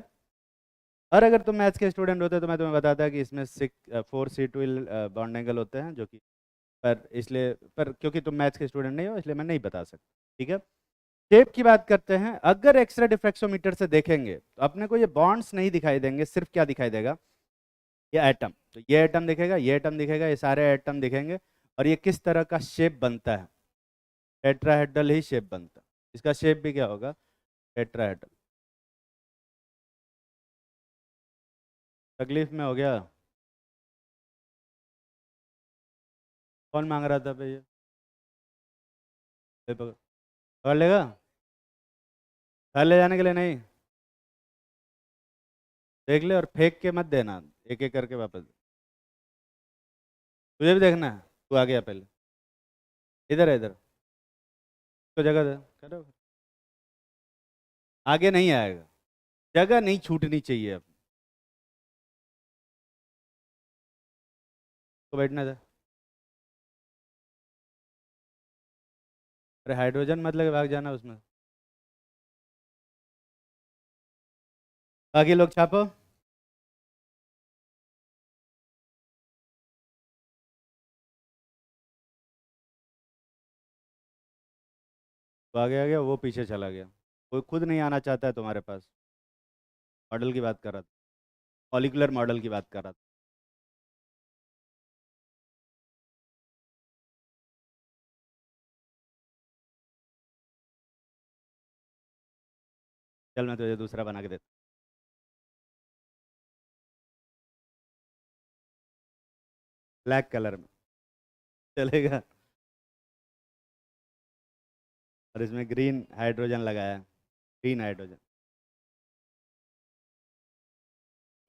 और अगर तुम मैथ्स के स्टूडेंट होते तो मैं तुम्हें बताता कि इसमें 4 C2 बॉन्ड एंगल होते हैं, जो कि पर इसलिए, पर क्योंकि तुम मैथ्स के स्टूडेंट नहीं हो इसलिए मैं नहीं बता सकता। ठीक है। शेप की बात करते हैं। अगर एक्सरे डिफ्रैक्शोमीटर से देखेंगे तो अपने को ये बॉन्ड्स नहीं दिखाई देंगे, सिर्फ क्या दिखाई देगा? ये एटम। तो ये एटम दिखेगा, ये एटम दिखेगा, ये सारे एटम दिखेंगे। और ये किस तरह का शेप बनता है? टेट्राहेड्रल ही शेप बनता है। इसका शेप भी क्या होगा? टेट्राहेड्रल। तकलीफ में हो गया? कौन मांग रहा था भैया? पकड़ लेगा? घर ले जाने के लिए नहीं, देख ले और फेंक के मत देना, एक एक करके वापस दे। तुझे भी देखना है? तू आ गया पहले, इधर है, इधर तो जगह दे, करो। आगे नहीं आएगा, जगह नहीं छूटनी चाहिए। अब तो बैठना था। अरे हाइड्रोजन मतलब भाग जाना उसमें। बाकी लोग छापो। तो आगे आ गया, वो पीछे चला गया। कोई खुद नहीं आना चाहता है तुम्हारे पास। मॉडल की बात कर रहा था, मॉलिक्यूलर मॉडल की बात कर रहा था। चल मैं तुझे दूसरा बना के देता ब्लैक कलर में, चलेगा? और इसमें ग्रीन हाइड्रोजन लगाया है, ग्रीन हाइड्रोजन।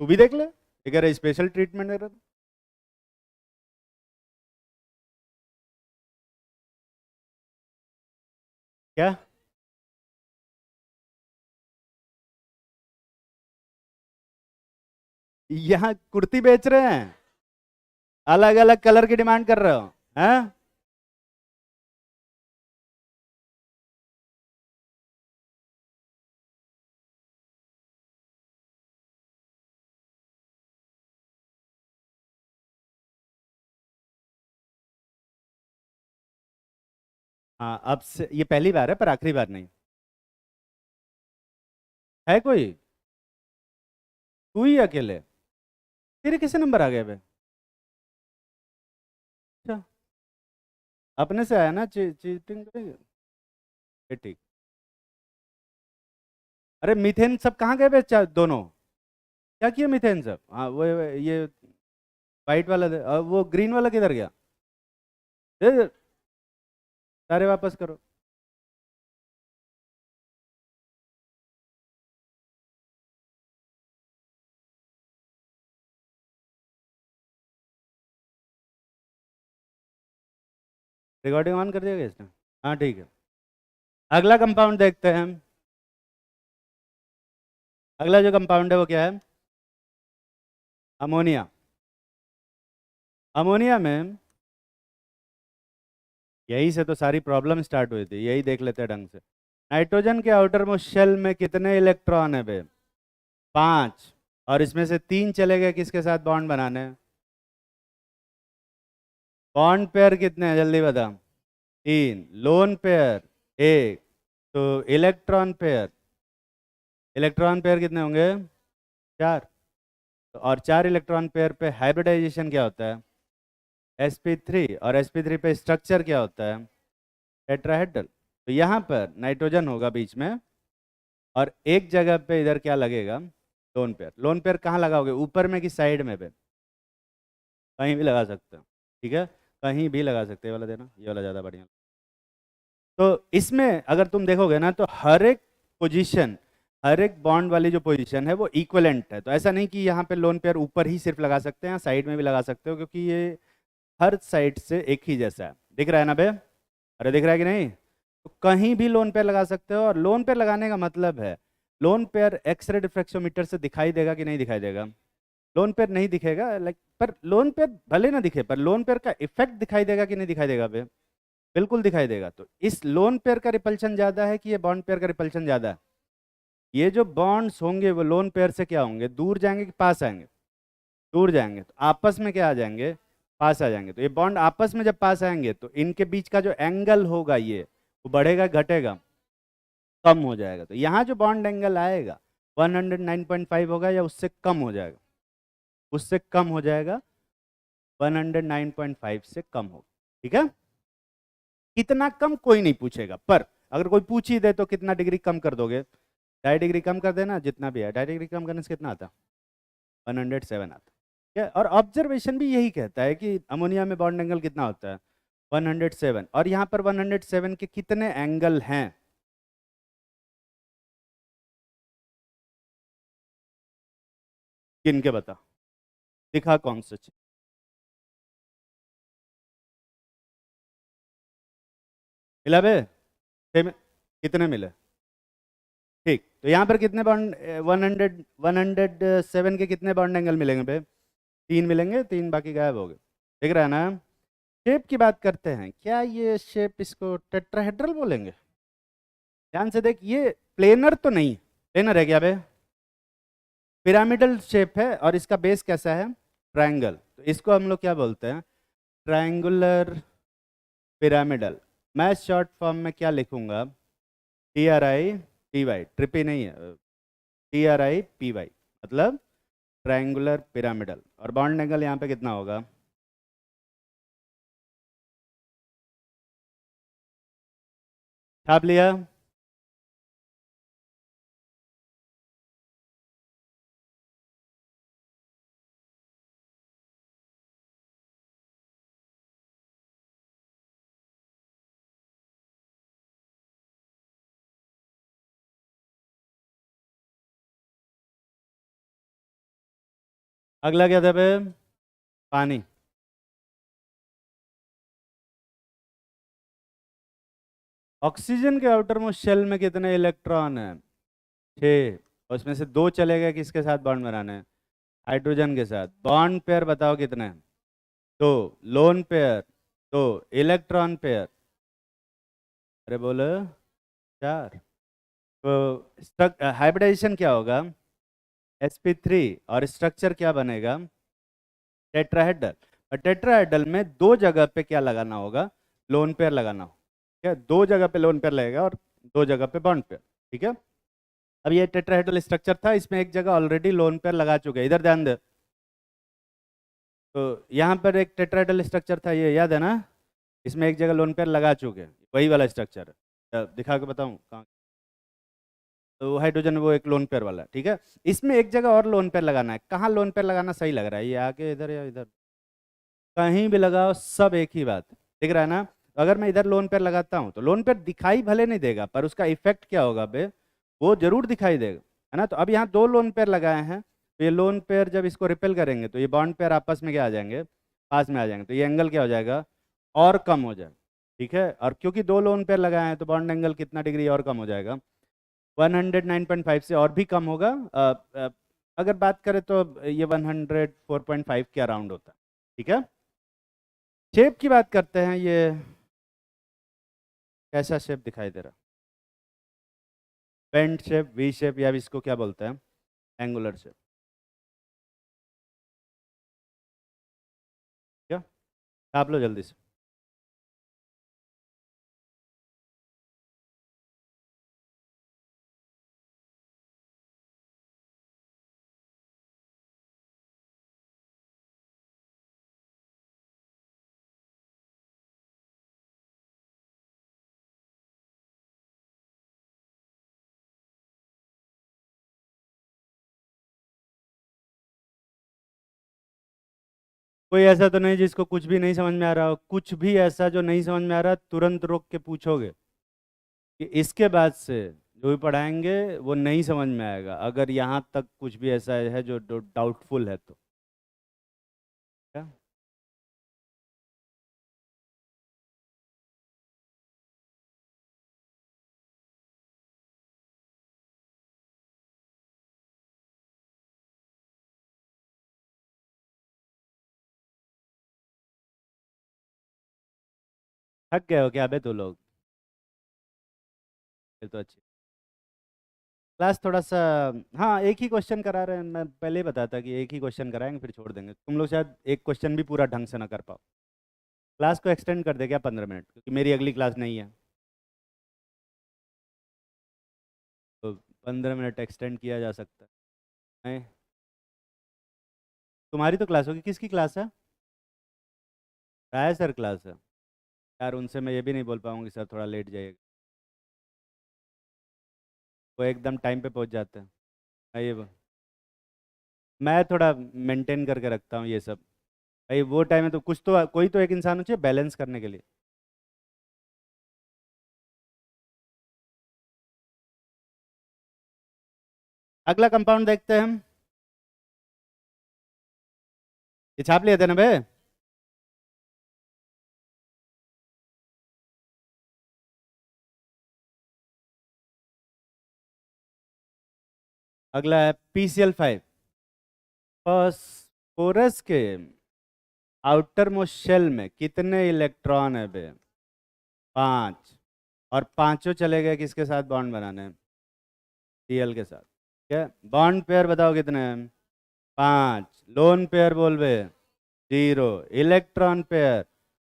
तू भी देख ले, अगर स्पेशल ट्रीटमेंट है तो। क्या? यहाँ कुर्ती बेच रहे हैं, अलग अलग कलर की डिमांड कर रहे हो? हैं? हाँ, अब से ये पहली बार है पर आखिरी बार नहीं है। कोई तू ही अकेले? तेरे कैसे नंबर आ गए बे? अच्छा, अपने से आया ना, चीटिंग करेंगे? ये ठीक। अरे मीथेन सब कहाँ गए बे? दोनों क्या किया मीथेन सब? हाँ ये वाइट वाला वो ग्रीन वाला किधर गया? दे दे, सारे वापस करो। रिकॉर्डिंग ऑन कर दिया गया इसने? हाँ ठीक है। अगला कंपाउंड देखते हैं हम। अगला जो कंपाउंड है वो क्या है? अमोनिया। अमोनिया में यही से तो सारी प्रॉब्लम स्टार्ट हुई थी, यही देख लेते हैं ढंग से। नाइट्रोजन के आउटर मोस्ट शेल में कितने इलेक्ट्रॉन है बे? 5। और इसमें से 3 चले गए किसके साथ बॉन्ड बनाने? बॉन्ड पेयर कितने हैं जल्दी बता। 3। Lone pair 1। तो इलेक्ट्रॉन पेयर कितने होंगे? 4। और 4 इलेक्ट्रॉन पेयर पे हाइब्रिडाइजेशन क्या होता है? sp3। और sp3 पे स्ट्रक्चर क्या होता है? टेट्राहेड्रल। तो यहाँ पर नाइट्रोजन होगा बीच में, और एक जगह पे इधर क्या लगेगा? Lone pair. लोन पेयर कहाँ लगाओगे, ऊपर में कि साइड में पे? कहीं भी लगा सकते हो, ठीक है, कहीं भी लगा सकते हो। ये वाला देना, ये वाला ज़्यादा बढ़िया। तो इसमें अगर तुम देखोगे ना तो हर एक पोजीशन, हर एक बॉन्ड वाली जो पोजीशन है वो इक्वलेंट है। तो ऐसा नहीं कि यहाँ पे लोन पेयर ऊपर ही सिर्फ लगा सकते हैं, साइड में भी लगा सकते हो, क्योंकि ये हर साइड से एक ही जैसा है। दिख रहा है ना बे? अरे दिख रहा है कि नहीं? तो कहीं भी लोन पेयर लगा सकते हो। और लोन पेयर लगाने का मतलब है, लोन पेयर एक्सरे डिफ्रैक्शोमीटर से दिखाई देगा कि नहीं दिखाई देगा? लोन पेयर नहीं दिखेगा, लाइक, पर लोन पेयर भले ना दिखे पर लोन पेयर का इफेक्ट दिखाई देगा कि नहीं दिखाई देगा बे? बिल्कुल दिखाई देगा। तो इस लोन पेयर का रिपल्शन ज्यादा है कि ये बॉन्ड पेयर का रिपल्शन ज्यादा है? ये जो बॉन्ड्स होंगे वो लोन पेयर से क्या होंगे, दूर जाएंगे कि पास आएंगे? दूर जाएंगे। तो आपस में क्या आ जाएंगे? पास आ जाएंगे। तो ये बॉन्ड आपस में जब पास आएंगे तो इनके बीच का जो एंगल होगा ये, वो बढ़ेगा घटेगा? कम हो जाएगा। तो यहाँ जो बॉन्ड एंगल आएगा 109.5 होगा या उससे कम हो जाएगा? उससे कम हो जाएगा, 109.5 से कम होगा। ठीक है, कितना कम कोई नहीं पूछेगा, पर अगर कोई पूछ ही दे तो कितना डिग्री कम कर दोगे? 2.5 डिग्री कम कर देना, जितना भी है। 2.5 डिग्री कम करने से कितना आता? 107 आता। ठीक है, और ऑब्जर्वेशन भी यही कहता है कि अमोनिया में बॉन्ड एंगल कितना होता है? 107। और यहाँ पर 107 के कितने एंगल हैं? किन के बता, दिखा कौन से? मिला बे? कितने मिले? ठीक, तो यहाँ पर कितने बॉन्ड, 107 के कितने बॉन्ड एंगल मिलेंगे बे? 3 मिलेंगे, 3 बाकी गायब हो गए। दिख रहा है ना? शेप की बात करते हैं, क्या ये शेप इसको टेट्राहेड्रल बोलेंगे? ध्यान से देख, ये प्लेनर तो नहीं। प्लेनर है क्या बे? पिरामिडल शेप है, और इसका बेस कैसा है? ट्रायंगल। तो इसको हम लोग क्या बोलते हैं? Triangular pyramidal. मैं शॉर्ट फॉर्म में क्या लिखूंगा? TRIPY। ट्रिपी नहीं है, TRIPY, मतलब ट्रायंगुलर पिरामिडल। और बॉन्ड एंगल यहाँ पे कितना होगा? छाप लिया? अगला क्या था बे? पानी। ऑक्सीजन के आउटर मोस्ट शेल में कितने इलेक्ट्रॉन है? 6। और उसमें से 2 चले गए किसके साथ बॉन्ड बनाने? हाइड्रोजन के साथ। बॉन्ड पेयर बताओ कितने हैं? 2। Lone pair 2। इलेक्ट्रॉन पेयर, अरे बोलो, 4। तो हाइब्रिडाइजेशन क्या होगा? sp3। और स्ट्रक्चर क्या बनेगा? टेट्राहेड्रल। और टेट्राहेड्रल में 2 जगह पे क्या लगाना होगा? लोन पेयर लगाना होगा। ठीक है, दो जगह पे लोन पेयर लगेगा और दो जगह पे बॉन्ड पेयर। ठीक है, अब ये टेट्राहेड्रल स्ट्रक्चर था, इसमें एक जगह ऑलरेडी लोन पेयर लगा चुके हैं, इधर ध्यान दे। तो यहाँ पर एक टेट्राहेड्रल स्ट्रक्चर था, ये याद है ना, इसमें एक जगह लोन पेयर लगा चुके हैं, वही वाला स्ट्रक्चर है, दिखा के बताऊँ कहाँ। तो हाइड्रोजन वो एक लोन पेयर वाला है, ठीक है। इसमें एक जगह और लोन पेयर लगाना है, कहाँ लोन पेयर लगाना सही लग रहा है, ये आगे इधर या इधर, कहीं भी लगाओ सब एक ही बात दिख रहा है ना। अगर मैं इधर लोन पेयर लगाता हूँ तो लोन पेयर दिखाई भले नहीं देगा, पर उसका इफेक्ट क्या होगा बे, वो जरूर दिखाई देगा, है ना। तो अब यहाँ दो लोन पेयर लगाए हैं, तो ये लोन पेयर जब इसको रिपेल करेंगे तो ये बॉन्ड पेयर आपस में क्या आ जाएंगे, पास में आ जाएंगे, तो ये एंगल क्या हो जाएगा, और कम हो जाएगा। ठीक है, और क्योंकि दो लोन पेयर लगाए हैं तो बॉन्ड एंगल कितना डिग्री और कम हो जाएगा, 109.5 से और भी कम होगा। अगर बात करें तो ये 104.5 के अराउंड होता है। ठीक है, शेप की बात करते हैं, ये कैसा शेप दिखाई दे रहा, पेंट शेप, वी शेप, या इसको क्या बोलते हैं, एंगुलर शेप। क्या आप लो जल्दी से। कोई ऐसा तो नहीं जिसको कुछ भी नहीं समझ में आ रहा हो, कुछ भी ऐसा जो नहीं समझ में आ रहा तुरंत रोक के पूछोगे, कि इसके बाद से जो भी पढ़ाएंगे वो नहीं समझ में आएगा, अगर यहाँ तक कुछ भी ऐसा है जो डाउटफुल है तो। क्या थक गए हो क्या बे तू लोग, फिर तो अच्छी क्लास थोड़ा सा। हाँ, एक ही क्वेश्चन करा रहे हैं, मैं पहले ही बताता कि एक ही क्वेश्चन कराएंगे फिर छोड़ देंगे, तुम लोग शायद एक क्वेश्चन भी पूरा ढंग से ना कर पाओ। क्लास को एक्सटेंड कर दे क्या 15 मिनट, क्योंकि मेरी अगली क्लास नहीं है, तो 15 मिनट एक्सटेंड किया जा सकता है। नहीं, तुम्हारी तो क्लास होगी, किसकी क्लास है, राय सर क्लास है, यार उनसे मैं ये भी नहीं बोल पाऊंगी सर थोड़ा लेट जाइएगा, वो एकदम टाइम पे पहुंच जाते हैं। मैं थोड़ा मेंटेन करके रखता हूँ ये सब, भाई वो टाइम है तो कुछ तो कोई तो एक इंसान हो चाहिए बैलेंस करने के लिए। अगला कंपाउंड देखते हैं हम, ये छाप लिए थे ना भाई। अगला है PCl5। फास्फोरस के आउटर मोस्ट शेल में कितने इलेक्ट्रॉन है बे, 5, और पांचों चले गए किसके साथ बॉन्ड बनाने, Cl के साथ। ठीक है, बॉन्ड पेयर बताओ कितने हैं, 5, लोन पेयर बोल बे 0, इलेक्ट्रॉन पेयर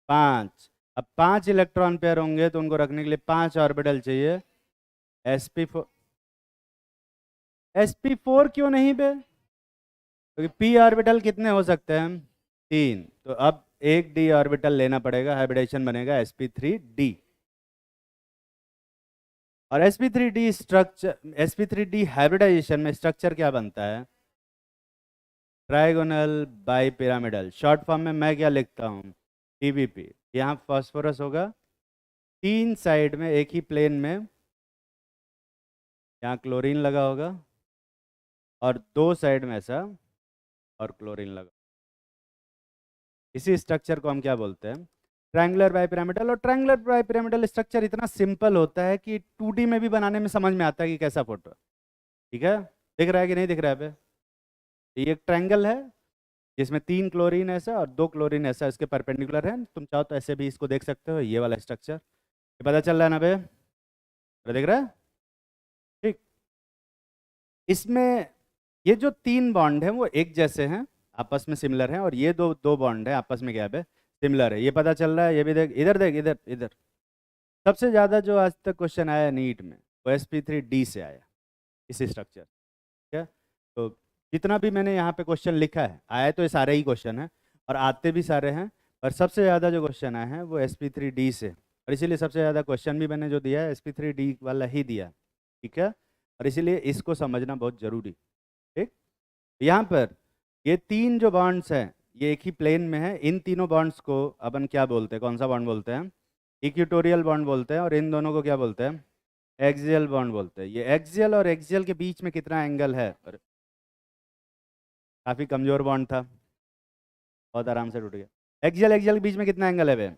5। अब 5 इलेक्ट्रॉन पेयर होंगे तो उनको रखने के लिए 5 ऑर्बिटल चाहिए। sp4, sp4 क्यों नहीं बे, क्योंकि p ऑर्बिटल कितने हो सकते हैं, 3, तो अब एक d ऑर्बिटल लेना पड़ेगा, हाइब्रिडेशन बनेगा sp3d। और sp3d स्ट्रक्चर, sp3d हाइब्रिडाइजेशन में स्ट्रक्चर क्या बनता है, trigonal bi pyramidal, short form में मैं क्या लिखता हूँ, TBP। यहाँ फास्फोरस होगा 3 साइड में एक ही प्लेन में, यहाँ क्लोरीन लगा होगा, और 2 साइड में ऐसा और क्लोरीन लगा। इसी स्ट्रक्चर को हम क्या बोलते हैं, ट्रायंगुलर बाइपिरामिडल। और ट्रायंगुलर बाइपिरामिडल स्ट्रक्चर इतना सिंपल होता है कि 2D में भी बनाने में समझ में आता है कि कैसा फोटो है। ठीक है, दिख रहा है कि नहीं दिख रहा है पे, ये एक ट्रायंगल है जिसमें 3 क्लोरीन ऐसा और 2 क्लोरीन ऐसा इसके परपेंडिकुलर है, तुम चाहो तो ऐसे भी इसको देख सकते हो, ये वाला स्ट्रक्चर, ये पता चल रहा है ना बे, दिख रहा है। ठीक, इसमें ये जो 3 बॉन्ड हैं वो एक जैसे हैं, आपस में सिमिलर हैं, और ये दो दो बॉन्ड है आपस में क्या है सिमिलर है, ये पता चल रहा है। ये भी देख, इधर देख, इधर इधर, सबसे ज़्यादा जो आज तक क्वेश्चन आया नीट में वो sp3d से आया, इसी स्ट्रक्चर, ठीक है। तो जितना भी मैंने यहाँ पे क्वेश्चन लिखा है, आए तो ये सारे ही क्वेश्चन हैं और आते भी सारे हैं, पर सबसे ज़्यादा जो क्वेश्चन आए हैं वो sp3d से, और इसीलिए सबसे ज़्यादा क्वेश्चन भी मैंने जो दिया है sp3d वाला ही दिया, ठीक है। और इसीलिए इसको समझना बहुत ज़रूरी, ठीक। यहाँ पर ये तीन जो बॉन्ड्स हैं ये एक ही प्लेन में है, इन तीनों बॉन्ड्स को अपन क्या बोलते हैं, कौन सा बॉन्ड बोलते हैं? इक्वेटोरियल बॉन्ड बोलते हैं। और इन दोनों को क्या बोलते हैं? एक्सियल बॉन्ड बोलते हैं। ये एक्सियल और एक्सियल के बीच में कितना एंगल है? काफ़ी कमजोर बॉन्ड था, बहुत आराम से टूट गया। एक्सियल एक्सियल के बीच में कितना एंगल है बे?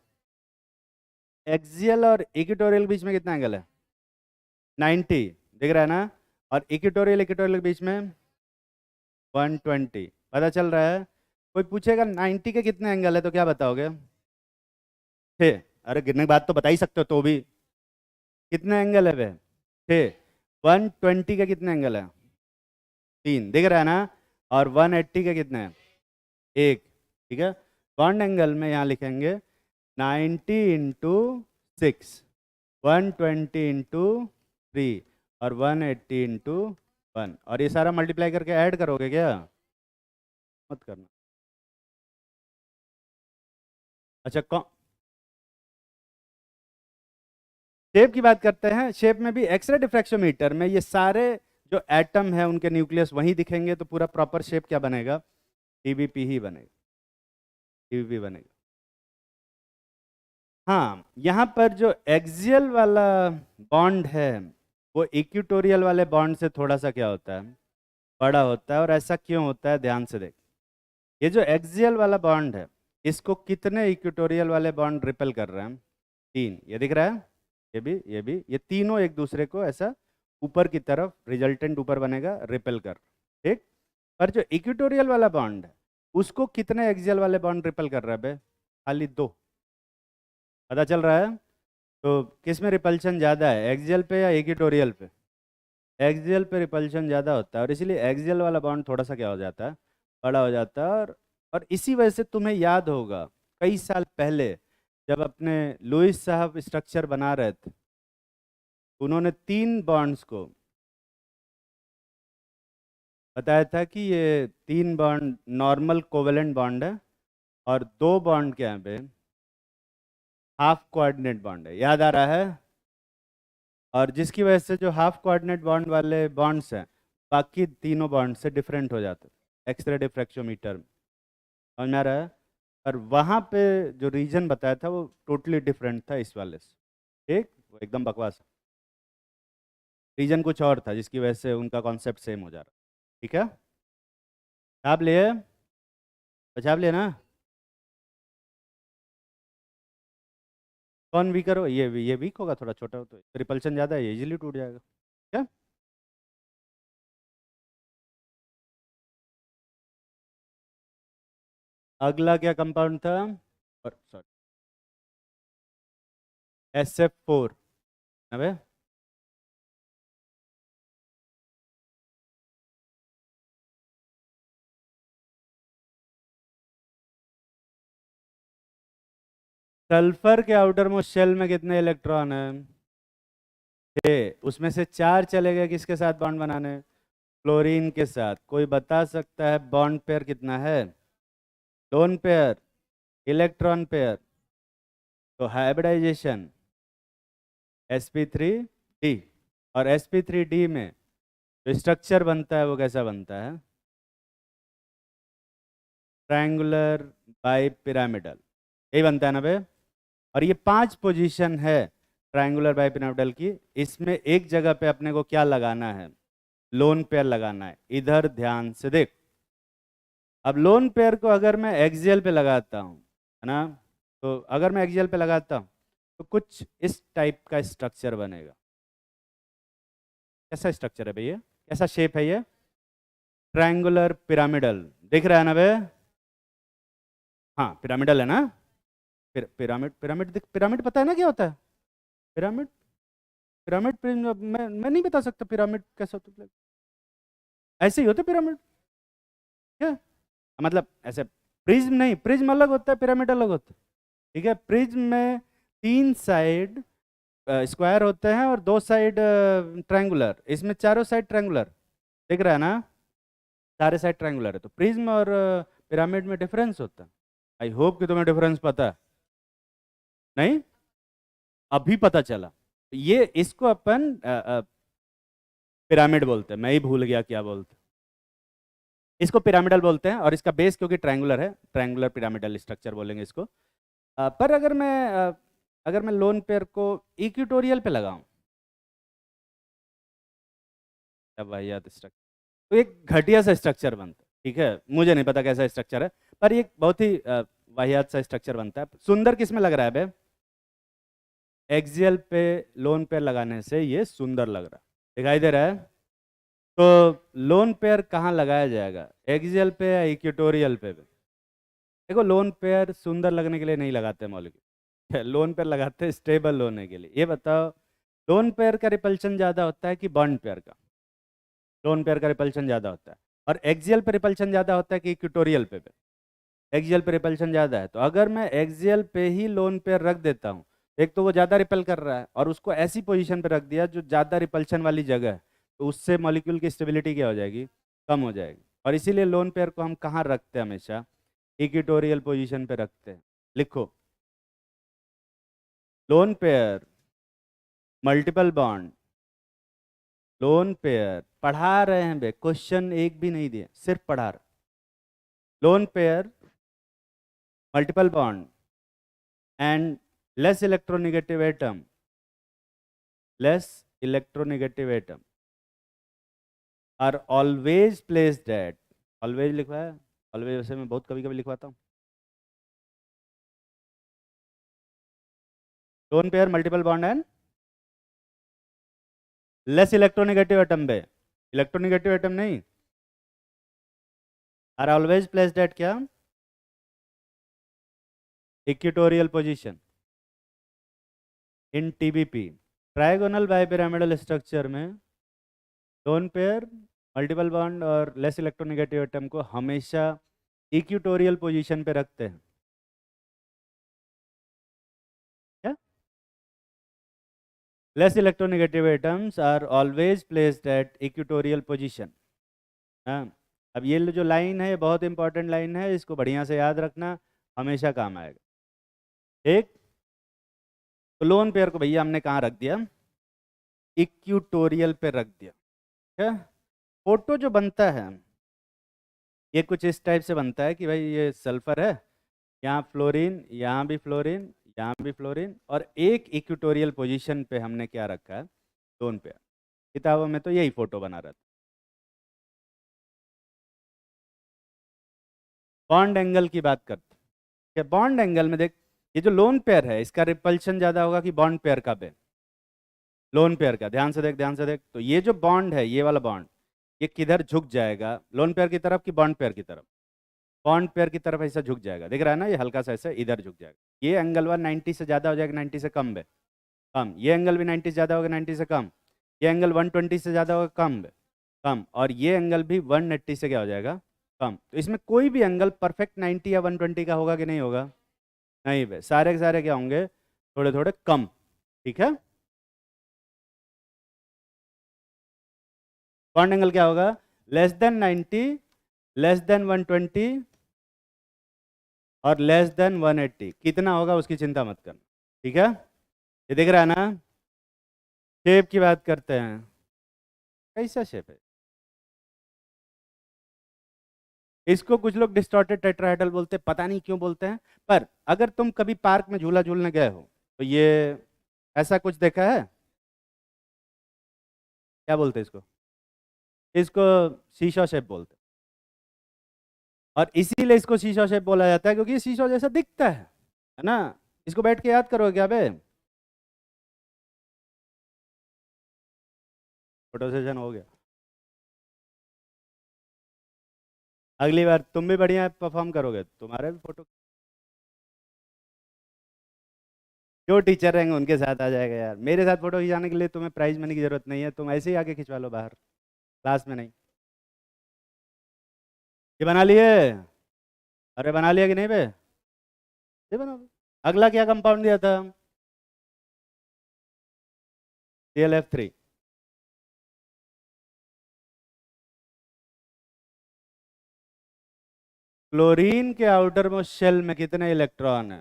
एक्सियल और इक्वेटोरियल के बीच में कितना एंगल है? 90, दिख रहा है ना। और इक्वेटोरियल इक्वेटोरियल के बीच में 120, पता चल रहा है। कोई पूछेगा 90 के कितने एंगल है तो क्या बताओगे? 6। अरे गिरने के बाद तो बता ही सकते हो, तो भी कितने एंगल है वे? 6। 120 के कितने एंगल है? 3, दिख रहा है ना। और 180 के कितने हैं? 1, ठीक है। बॉन्ड एंगल में यहाँ लिखेंगे 90 इंटू 6, 120 इंटू 3 और 180 इंटू 1, और ये सारा मल्टीप्लाई करके ऐड करोगे क्या? मत करना। अच्छा, कौन शेप की बात करते हैं। शेप में भी एक्सरे डिफ्रैक्शोमीटर में ये सारे जो एटम है उनके न्यूक्लियस वहीं दिखेंगे, तो पूरा प्रॉपर शेप क्या बनेगा? टीबीपी ही बनेगा, टीबीपी बनेगा। हाँ, यहाँ पर जो एक्सियल वाला बॉन्ड है वो इक्वेटोरियल वाले बॉन्ड से थोड़ा सा क्या होता है? बड़ा होता है। और ऐसा क्यों होता है? ध्यान से देख, ये जो एक्सियल वाला बॉन्ड है इसको कितने इक्वेटोरियल वाले बॉन्ड रिपेल कर रहे हैं? 3, ये दिख रहा है। ये भी ये तीनों एक दूसरे को ऐसा ऊपर की तरफ, रिजल्टेंट ऊपर बनेगा, रिपेल कर, ठीक। पर जो इक्वेटोरियल वाला बॉन्ड है उसको कितने एक्सियल वाले बॉन्ड रिपेल कर रहा है बे? खाली 2, पता चल रहा है। तो किस में रिपल्शन ज़्यादा है, एक्सियल पे या इक्वेटोरियल पे? एक्सियल पे रिपल्शन ज़्यादा होता है, और इसीलिए एक्सियल वाला बॉन्ड थोड़ा सा क्या हो जाता है? बड़ा हो जाता है। और इसी वजह से तुम्हें याद होगा कई साल पहले जब अपने लुईस साहब स्ट्रक्चर बना रहे थे, उन्होंने 3 बॉन्ड्स को बताया था कि ये 3 बॉन्ड नॉर्मल कोवेलेंट बॉन्ड है और 2 बॉन्ड क्या है बे? हाफ कोऑर्डिनेट बॉन्ड है, याद आ रहा है। और जिसकी वजह से जो हाफ कोऑर्डिनेट बॉन्ड वाले बॉन्ड्स हैं बाकी तीनों बॉन्ड से डिफरेंट हो जाते हैं एक्सरे डिफ्रैक्शोमीटर में, समझ में आ रहा है। और वहाँ पे जो रीजन बताया था वो टोटली डिफरेंट था इस वाले से, ठीक, वो एकदम बकवास है। रीजन कुछ और था जिसकी वजह से उनका कॉन्सेप्ट सेम हो जा रहा, ठीक है। छाप लिए? छाप लिए ना। कौन वीकर हो? ये वीक होगा, थोड़ा छोटा हो तो रिपल्शन ज़्यादा है, ये इजीली टूट जाएगा, क्या? अगला क्या कंपाउंड था? सॉरी, SF4, अबे सल्फर के आउटर मोस्ट शेल में कितने इलेक्ट्रॉन है? 6। उसमें से 4 चले गए किसके साथ बॉन्ड बनाने? क्लोरीन के साथ। कोई बता सकता है बॉन्ड पेयर कितना है? Loan pair, electron pair? तो हाइब्रिडाइजेशन sp3d, और sp3d में जो स्ट्रक्चर बनता है वो कैसा बनता है? ट्रायंगुलर बाई पिरामिडल, यही बनता है ना बे। और ये 5 पोजीशन है ट्रायंगुलर बाई पिरामिडल की, इसमें एक जगह पे अपने को क्या लगाना है? लोन पेयर लगाना है। इधर ध्यान से देख, अब लोन पेयर को अगर मैं एक्सियल पे लगाता हूँ, है ना, तो अगर मैं एक्सियल पे लगाता हूँ तो कुछ इस टाइप का स्ट्रक्चर बनेगा। कैसा स्ट्रक्चर है भैया, कैसा शेप है ये? ट्रायंगुलर पिरामिडल, दिख रहा है ना बे? हाँ, पिरामिडल है ना। पिरामिड पिरामिड पिरामिड पता है ना क्या होता है? पिरामिड पिरामिड मैं नहीं बता सकता पिरामिड कैसा होता है। ऐसे ही होते पिरामिड, क्या मतलब? ऐसे प्रिज्म नहीं, प्रिज्म अलग होता है, पिरामिड अलग होता है, ठीक है। प्रिज्म में 3 साइड स्क्वायर होते हैं और दो साइड ट्रायंगुलर, इसमें चारों साइड ट्रायंगुलर दिख रहा है ना, सारे साइड ट्रायंगुलर है। तो प्रिज्म और पिरामिड में डिफरेंस होता है। आई होप कि तुम्हें डिफरेंस पता है। नहीं, अभी पता चला। ये इसको अपन पिरामिड बोलते हैं, मैं ही भूल गया क्या बोलते हैं। इसको पिरामिडल बोलते हैं और इसका बेस क्योंकि ट्रायंगुलर है, ट्रायंगुलर पिरामिडल स्ट्रक्चर बोलेंगे इसको। पर अगर मैं लोन पेयर को इक्विटोरियल पे लगाऊं, क्या वाहियात स्ट्रक्चर, तो एक घटिया सा स्ट्रक्चर बनता है। ठीक है, मुझे नहीं पता कैसा स्ट्रक्चर है, पर ये बहुत ही वाहियात सा स्ट्रक्चर बनता है। सुंदर किस में लग रहा है बे? एक्सियल पे लोन पेयर लगाने से ये सुंदर लग रहा है, दिखाई दे रहा है। तो लोन पेयर कहाँ लगाया जाएगा, एक्सियल पे या इक्वेटोरियल पे? देखो, लोन पेयर सुंदर लगने के लिए नहीं लगाते मौलिक, लोन पेयर लगाते हैं स्टेबल होने के लिए। ये बताओ, लोन पेयर का रिपल्शन ज़्यादा होता है कि बॉन्ड पेयर का? लोन पेयर का रिपल्शन ज़्यादा होता है। और एक्सियल पे रिपल्शन ज़्यादा होता है कि इक्वेटोरियल पे? एक्सियल पे रिपल्शन ज़्यादा है। तो अगर मैं एक्सियल पे ही लोन पेयर रख देता हूँ, एक तो वो ज़्यादा रिपल कर रहा है और उसको ऐसी पोजीशन पे रख दिया जो ज़्यादा रिपल्शन वाली जगह है, तो उससे मॉलिक्यूल की स्टेबिलिटी क्या हो जाएगी, कम हो जाएगी। और इसीलिए लोन पेयर को हम कहाँ रखते हैं, हमेशा इक्वेटोरियल पोजीशन पे रखते हैं। लिखो, loan pair, multiple bond, lone pair. पढ़ा रहे हैं बे, क्वेश्चन एक भी नहीं दिए, सिर्फ पढ़ा रहे। Loan pair, multiple bond and less electronegative atom, less electronegative atom are always placed at, always लिखवा है, always वैसे मैं बहुत कभी कभी लिखवाता हूँ। lone pair, multiple bond and less electronegative atom पे, electronegative atom नहीं, are always placed at क्या, equatorial position in TBP, trigonal bipyramidal structure में लोन पेयर, मल्टीपल बॉन्ड और लेस इलेक्ट्रोनेगेटिव एटम को हमेशा इक्वेटोरियल पोजीशन पे रखते हैं। क्या? Less electronegative atoms are always placed at equatorial position. हाँ, अब ये जो लाइन है, ये बहुत इंपॉर्टेंट लाइन है, इसको बढ़िया से याद रखना, हमेशा काम आएगा। एक तो लोन पेयर को भैया हमने कहाँ रख दिया, इक्वेटोरियल पे रख दिया। ठीक है, फोटो जो बनता है ये कुछ इस टाइप से बनता है कि भाई ये सल्फर है, यहाँ फ्लोरीन, यहाँ भी फ्लोरीन, यहाँ भी फ्लोरीन, और एक इक्वेटोरियल पोजीशन पे हमने क्या रखा है, लोन पेयर। किताबों में तो यही फोटो बना रहता है। बॉन्ड एंगल की बात करते हैं, बॉन्ड एंगल में देख, ये जो लोन पेयर है इसका रिपल्शन ज़्यादा होगा कि बॉन्ड पेयर का? पे लोन पेयर का, ध्यान से देख, ध्यान से देख। तो ये जो बॉन्ड है, ये वाला बॉन्ड, ये किधर झुक जाएगा, लोन पेयर की तरफ कि बॉन्ड पेयर की तरफ? बॉन्ड पेयर की तरफ ऐसा झुक जाएगा, दिख रहा है ना, ये हल्का सा ऐसा इधर झुक जाएगा। ये एंगल 190 से ज़्यादा हो जाएगा, 90 से कम है, कम। ये एंगल भी 90 से ज़्यादा होगा, 90 से कम। ये एंगल 120 से ज़्यादा होगा, कम, कम। और ये एंगल भी 180 से क्या हो जाएगा, कम। तो इसमें कोई भी एंगल परफेक्ट 90 या 120 का होगा कि नहीं होगा? नहीं भाई, सारे के सारे क्या होंगे, थोड़े थोड़े कम। ठीक है, बॉन्ड एंगल क्या होगा, लेस देन 90, लेस देन 120 और लेस देन 180। कितना होगा उसकी चिंता मत करना। ठीक है, ये दिख रहा है ना। शेप की बात करते हैं, कैसा शेप है इसको कुछ लोग डिस्टॉर्टेड टेट्राहेड्रल बोलते हैं, पता नहीं क्यों बोलते हैं। पर अगर तुम कभी पार्क में झूला झूलने गए हो तो ये ऐसा कुछ देखा है, क्या बोलते हैं इसको, इसको शीशा शेप बोलते हैं। और इसीलिए इसको शीशा शेप बोला जाता है क्योंकि ये शीशा जैसा दिखता है ना। इसको बैठ के याद करोगे क्या बे, फोटो सेशन हो गया। अगली बार तुम भी बढ़िया परफॉर्म करोगे, तुम्हारे भी फोटो, जो टीचर रहेंगे उनके साथ आ जाएगा यार। मेरे साथ फोटो खिंचाने के लिए तुम्हें प्राइज मनी की जरूरत नहीं है, तुम ऐसे ही आके खिंचवा लो बाहर, क्लास में नहीं। ये बना लिए, अरे बना लिया कि नहीं बे, ये बना लो। अगला क्या कंपाउंड दिया था, ClF3। क्लोरीन के आउटर मोस्ट शेल में कितने इलेक्ट्रॉन है?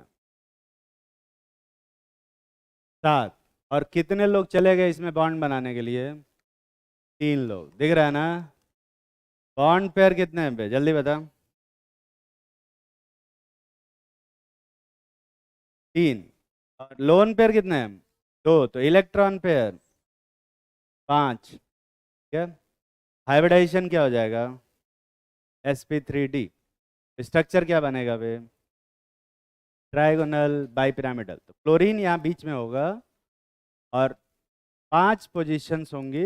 7। और कितने लोग चले गए इसमें बॉन्ड बनाने के लिए? 3 लोग। दिख रहा है ना? बॉन्ड पेयर कितने हैं पे जल्दी बता। 3। और लोन पेयर कितने हैं? 2। तो इलेक्ट्रॉन पेयर 5। ठीक है। हाइब्रिडाइजेशन क्या हो जाएगा? sp3d। स्ट्रक्चर क्या बनेगा बे? Trigonal bipyramidal. तो क्लोरीन यहाँ बीच में होगा और 5 पोजीशंस होंगी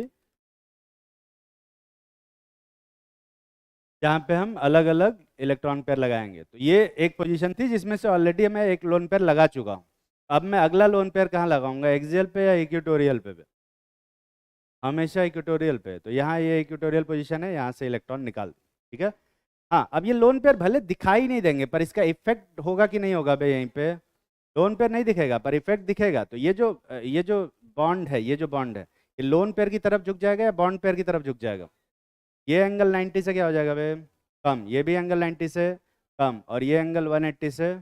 जहाँ पे हम अलग अलग इलेक्ट्रॉन पेयर लगाएंगे। तो ये एक पोजीशन थी जिसमें से ऑलरेडी मैं एक लोन पेयर लगा चुका हूँ। अब मैं अगला लोन पेयर कहाँ लगाऊंगा? एक्सियल पे या इक्वेटोरियल पे? हमेशा इक्वेटोरियल पे। तो यहाँ ये इक्वेटोरियल पोजीशन है, यहाँ से इलेक्ट्रॉन निकाल दो। ठीक है। हाँ, अब ये लोन पेयर भले दिखाई नहीं देंगे पर इसका इफेक्ट होगा कि नहीं होगा भाई? यहीं पे लोन पेयर नहीं दिखेगा पर इफेक्ट दिखेगा। तो ये जो बॉन्ड है, ये जो बॉन्ड है, ये लोन पेयर की तरफ झुक जाएगा या बॉन्ड पेयर की तरफ झुक जाएगा? ये एंगल 90 से क्या हो जाएगा भाई? कम। ये भी एंगल 90 से कम और ये एंगल 180 से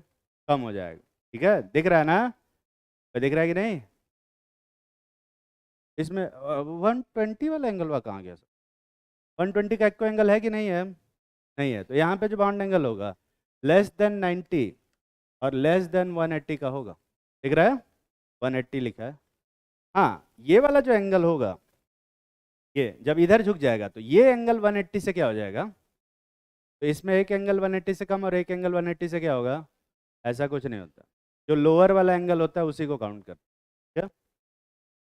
कम हो जाएगा। ठीक है, दिख रहा है ना? दिख रहा है कि नहीं? इसमें 120 वाला एंगल वह कहाँ गया? 120 का इक्को एंगल है कि नहीं है? नहीं है। तो यहाँ पे जो बॉन्ड एंगल होगा लेस देन 90 और लेस देन 180 का होगा। दिख रहा है? 180 लिखा है। हाँ, ये वाला जो एंगल होगा, ये जब इधर झुक जाएगा तो ये एंगल 180 से क्या हो जाएगा? तो इसमें एक एंगल 180 से कम और एक एंगल 180 से क्या होगा? ऐसा कुछ नहीं होता। जो लोअर वाला एंगल होता है उसी को काउंट कर। क्या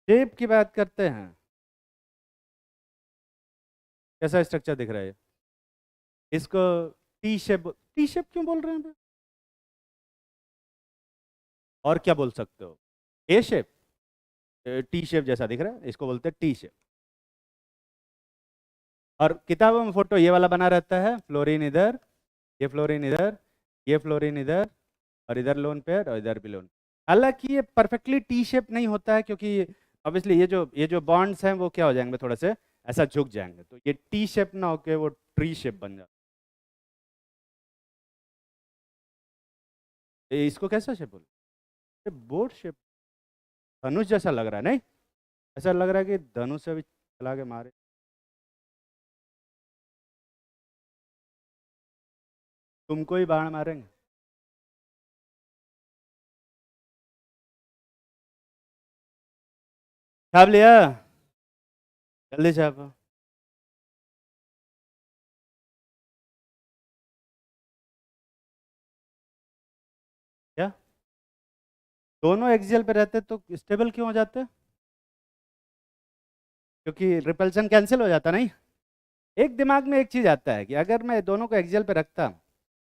शेप की बात करते हैं? कैसा स्ट्रक्चर दिख रहा है? इसको टी शेप क्यों बोल रहे हैं? और क्या बोल सकते हो? A shape. टी शेप जैसा दिख रहा है, इसको बोलते हैं टी शेप। और किताबों में फोटो ये वाला बना रहता है, फ्लोरीन इधर, ये फ्लोरीन इधर, ये फ्लोरीन इधर, और इधर लोन पेयर और इधर भी लोन। हालांकि ये परफेक्टली टी शेप नहीं होता है क्योंकि ऑब्वियसली ये जो बॉन्ड्स हैं वो क्या हो जाएंगे? थोड़े से ऐसा झुक जाएंगे। तो ये टी शेप ना होके वो ट्री शेप बन जाता है। इसको कैसा शेप बोलते हैं? Board shape. धनुष जैसा लग रहा है नहीं? ऐसा लग रहा है कि धनुष से भी चला के मारे। तुमको ही बाण मारेंगे। छाप लिया? जल्दी छापो। क्या दोनों एक्सियल पे रहते तो स्टेबल क्यों हो जाते? क्योंकि रिपल्शन कैंसिल हो जाता नहीं? एक दिमाग में एक चीज आता है कि अगर मैं दोनों को एक्सियल पे रखता,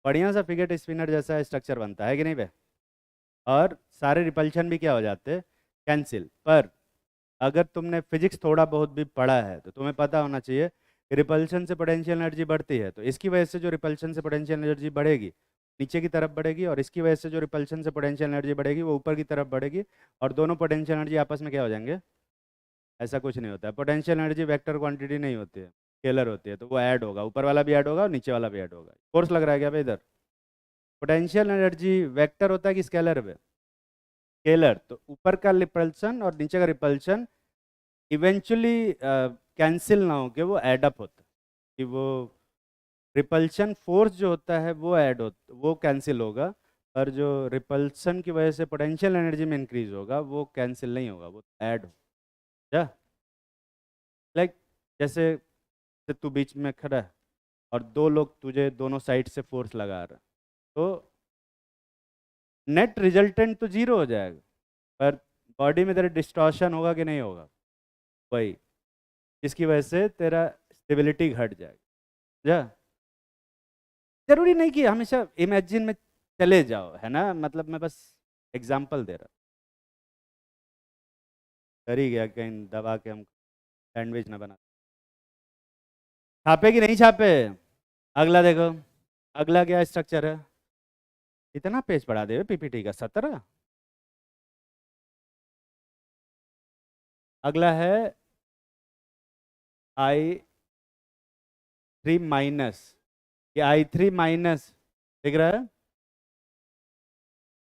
बढ़िया सा फिगेट स्पिनर जैसा स्ट्रक्चर बनता है कि नहीं बे? और सारे रिपल्शन भी क्या हो जाते? कैंसिल। पर अगर तुमने फिजिक्स थोड़ा बहुत भी पढ़ा है तो तुम्हें पता होना चाहिए कि रिपल्शन से पोटेंशियल एनर्जी बढ़ती है। तो इसकी वजह से जो रिपल्शन से पोटेंशियल एनर्जी बढ़ेगी नीचे की तरफ बढ़ेगी, और इसकी वजह से जो रिपल्शन से पोटेंशियल एनर्जी बढ़ेगी वो ऊपर की तरफ बढ़ेगी, और दोनों पोटेंशियल एनर्जी आपस में क्या हो जाएंगे? ऐसा कुछ नहीं होता है। पोटेंशियल एनर्जी वेक्टर क्वांटिटी नहीं होती है, स्केलर होती है। तो वो ऐड होगा, ऊपर वाला भी ऐड होगा और नीचे वाला भी ऐड होगा। फोर्स लग रहा है क्या भाई इधर? पोटेंशियल एनर्जी वेक्टर होता है कि स्केलर है? स्केलर। तो ऊपर का रिपल्शन और नीचे का रिपल्शन इवेंचुअली कैंसिल ना हो के वो ऐड अप होता है, कि वो रिपल्शन फोर्स जो होता है वो ऐड हो, वो कैंसिल होगा। पर जो रिपल्शन की वजह से पोटेंशियल एनर्जी में इंक्रीज होगा वो कैंसिल नहीं होगा, वो ऐड हो। लाइक जैसे तू बीच में खड़ा है और दो लोग तुझे दोनों साइड से फोर्स लगा रहे हैं, तो नेट रिजल्टेंट तो जीरो हो जाएगा, पर बॉडी में तेरा डिस्टॉर्शन होगा कि नहीं होगा? वही, जिसकी वजह से तेरा स्टेबिलिटी घट जाएगा। जा जरूरी नहीं कि हमेशा इमेजिन में चले जाओ, है ना? मतलब मैं बस एग्जाम्पल दे रहा। डर ही गया कहीं दबा के हम सैंडविच ना बना। छापे कि नहीं छापे? अगला देखो, अगला क्या स्ट्रक्चर है? इतना पेज बढ़ा दे पीपीटी का, 17। अगला है I3 माइनस, ये I3 माइनस दिख रहा है,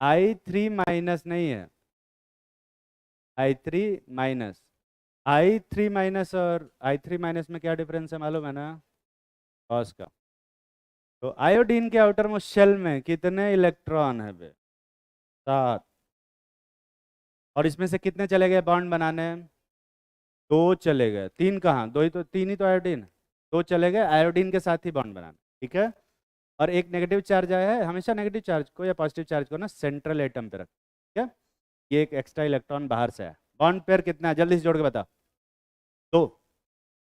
I3 माइनस नहीं है, I3 माइनस। I3 माइनस और I3 माइनस में क्या डिफरेंस है मालूम है ना? कॉस का। तो आयोडीन के आउटर मोस्ट शेल में कितने इलेक्ट्रॉन है बे? 7। और इसमें से कितने चले गए बॉन्ड बनाने? 2 चले गए। 3 कहाँ? 2 ही तो, 3 ही तो आयोडीन। 2 चले गए आयोडीन के साथ ही बॉन्ड बनाने, ठीक है। और एक नेगेटिव चार्ज आया है, हमेशा नेगेटिव चार्ज को या पॉजिटिव चार्ज को ना सेंट्रल एटम पे रख, ठीक है। ये एक एक्स्ट्रा इलेक्ट्रॉन बाहर से आया। बॉन्ड पेयर कितना है जल्दी से जोड़ के बता। 2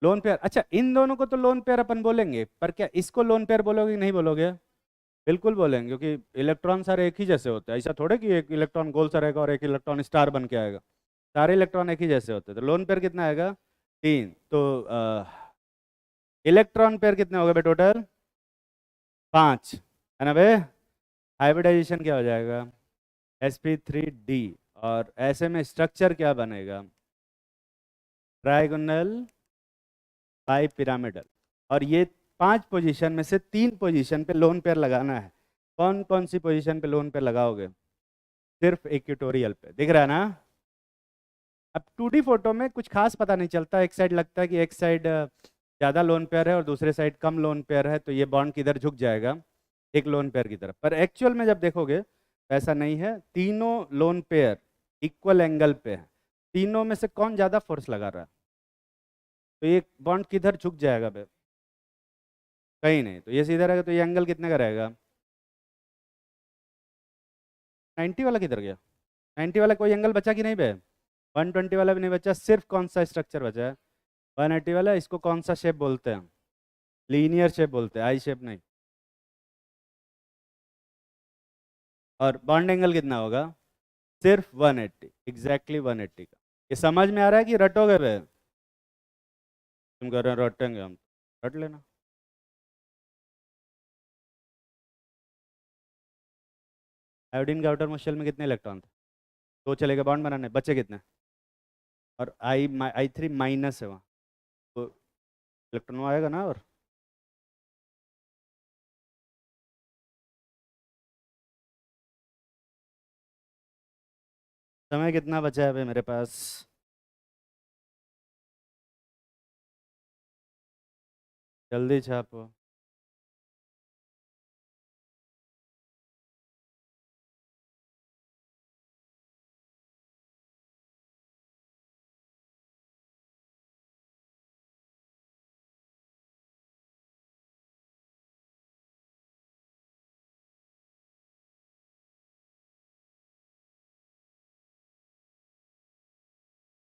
लोन पेयर। अच्छा, इन दोनों को तो लोन पेयर अपन बोलेंगे, पर क्या इसको लोन पेयर बोलोगे कि नहीं बोलोगे? बिल्कुल बोलेंगे, क्योंकि इलेक्ट्रॉन सारे एक ही जैसे होते हैं। ऐसा थोड़े कि एक इलेक्ट्रॉन गोल सा रहेगा और एक इलेक्ट्रॉन स्टार बन के आएगा। सारे इलेक्ट्रॉन एक ही जैसे होते हैं, तो लोन पेयर कितना आएगा? 3। तो इलेक्ट्रॉन पेयर कितने हो गए टोटल? 5 है ना बे। हाइब्रिडाइजेशन क्या हो जाएगा? sp3d। और ऐसे में स्ट्रक्चर क्या बनेगा? Trigonal bi pyramidal. और ये 5 पोजीशन में से 3 पोजीशन पे लोन पेयर लगाना है। कौन कौन सी पोजीशन पे लोन पेयर लगाओगे? सिर्फ इक्वेटोरियल पे, दिख रहा है ना? अब 2D फोटो में कुछ खास पता नहीं चलता, एक साइड लगता है कि एक साइड ज़्यादा लोन पेयर है और दूसरे साइड कम लोन पेयर है, तो ये बॉन्ड किधर झुक जाएगा? एक लोन पेयर की तरफ। पर एक्चुअल में जब देखोगे ऐसा नहीं है, तीनों लोन पेयर इक्वल एंगल पे है। तीनों में से कौन ज़्यादा फोर्स लगा रहा है? तो ये बॉन्ड किधर झुक जाएगा बे? कहीं नहीं। तो ये सीधा रहेगा, तो ये एंगल कितने का रहेगा? 90 वाला किधर गया? 90 वाला कोई एंगल बचा कि नहीं बे? 120 वाला भी नहीं बचा, सिर्फ कौन सा स्ट्रक्चर बचा है? 180 वाला। इसको कौन सा शेप बोलते हैं? लीनियर शेप बोलते हैं, आई शेप नहीं। और बॉन्ड एंगल कितना होगा? सिर्फ 180, एग्जैक्टली 180 का। ये समझ में आ रहा है कि रटोगे बे? तुम कह रहे हो रटेंगे हम, रट लेना। आयोडीन के आउटर मोस्ट शेल में कितने इलेक्ट्रॉन थे? 2 चले गए बॉन्ड बनाने, बचे कितने? और I3 माइनस है वहाँ, तो इलेक्ट्रॉन आएगा ना। और समय कितना बचा है भाई मेरे पास? जल्दी छापो।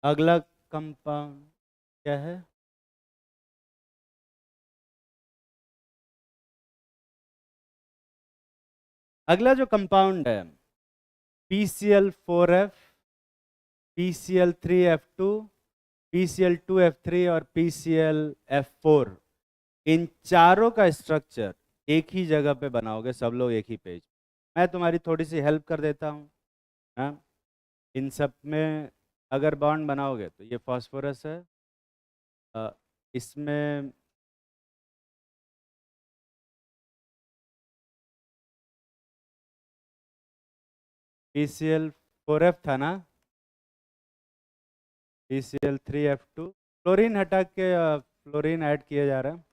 अगला कंपाउंड क्या है? अगला जो कंपाउंड है PCl4f, PCl3f2, PCl2f3 और PClF4। इन चारों का स्ट्रक्चर एक ही जगह पे बनाओगे सब लोग, एक ही पेज। मैं तुम्हारी थोड़ी सी हेल्प कर देता हूँ। हाँ, इन सब में अगर बॉन्ड बनाओगे तो ये फास्फोरस है, इसमें PCl4f था ना, PCl3f2। फ्लोरीन हटा के फ्लोरीन ऐड किया जा रहा है।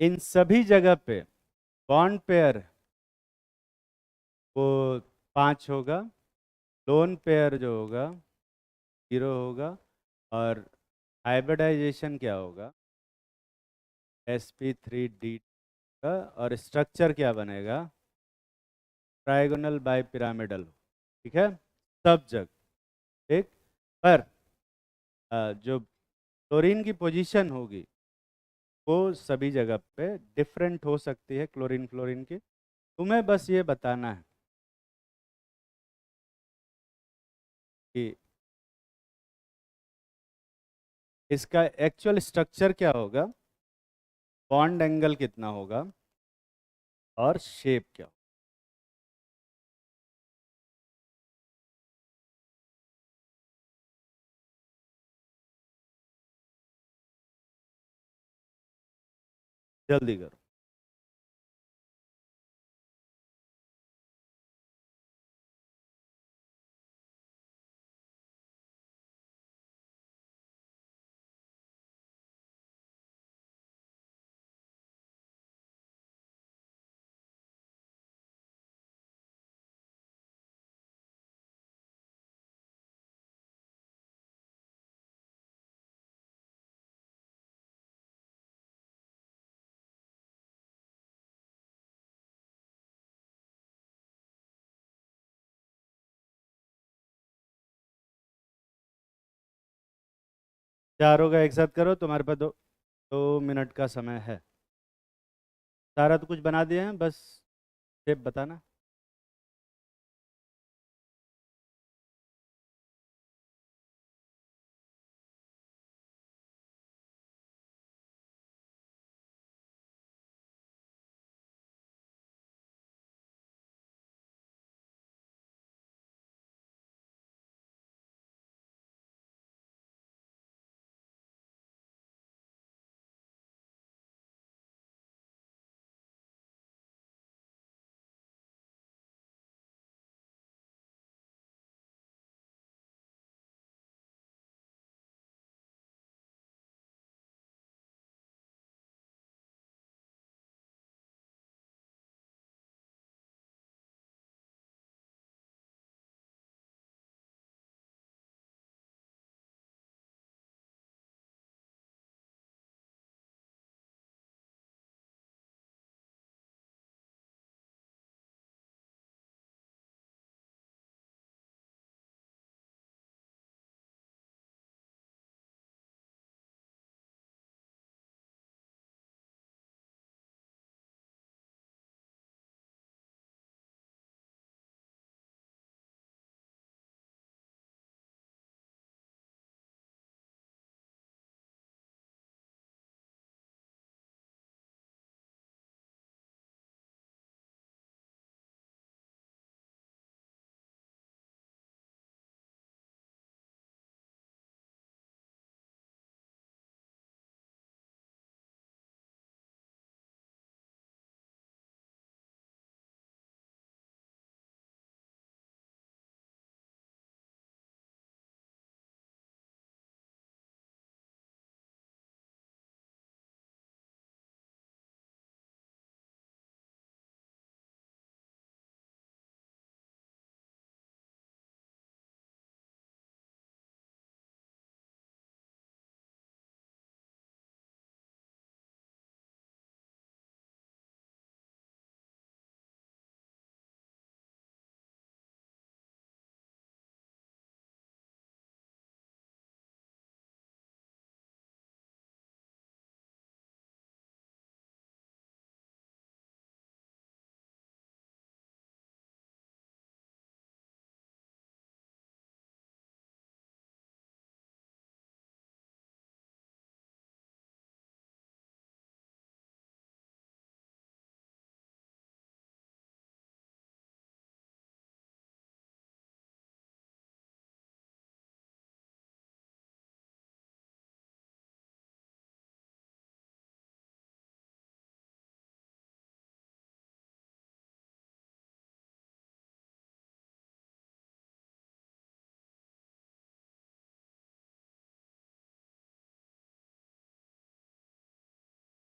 इन सभी जगह पे बॉन्ड पेयर वो 5 होगा, लोन पेयर जो होगा 0 होगा। और हाइब्रिडाइजेशन क्या होगा? sp3d का। और स्ट्रक्चर क्या बनेगा? ट्राइगोनल बाई पिरामिडल, ठीक है, सब जगह। ठीक। पर जो क्लोरीन की पोजीशन होगी वो सभी जगह पे डिफरेंट हो सकती है क्लोरीन फ्लोरीन की। तुम्हें बस ये बताना है कि इसका एक्चुअल स्ट्रक्चर क्या होगा, बॉन्ड एंगल कितना होगा, और शेप क्या हो? जल्दी करो। चारों का एक साथ करो, तुम्हारे पास 2 मिनट का समय है। सारा तो कुछ बना दिए हैं, बस शेप बताना।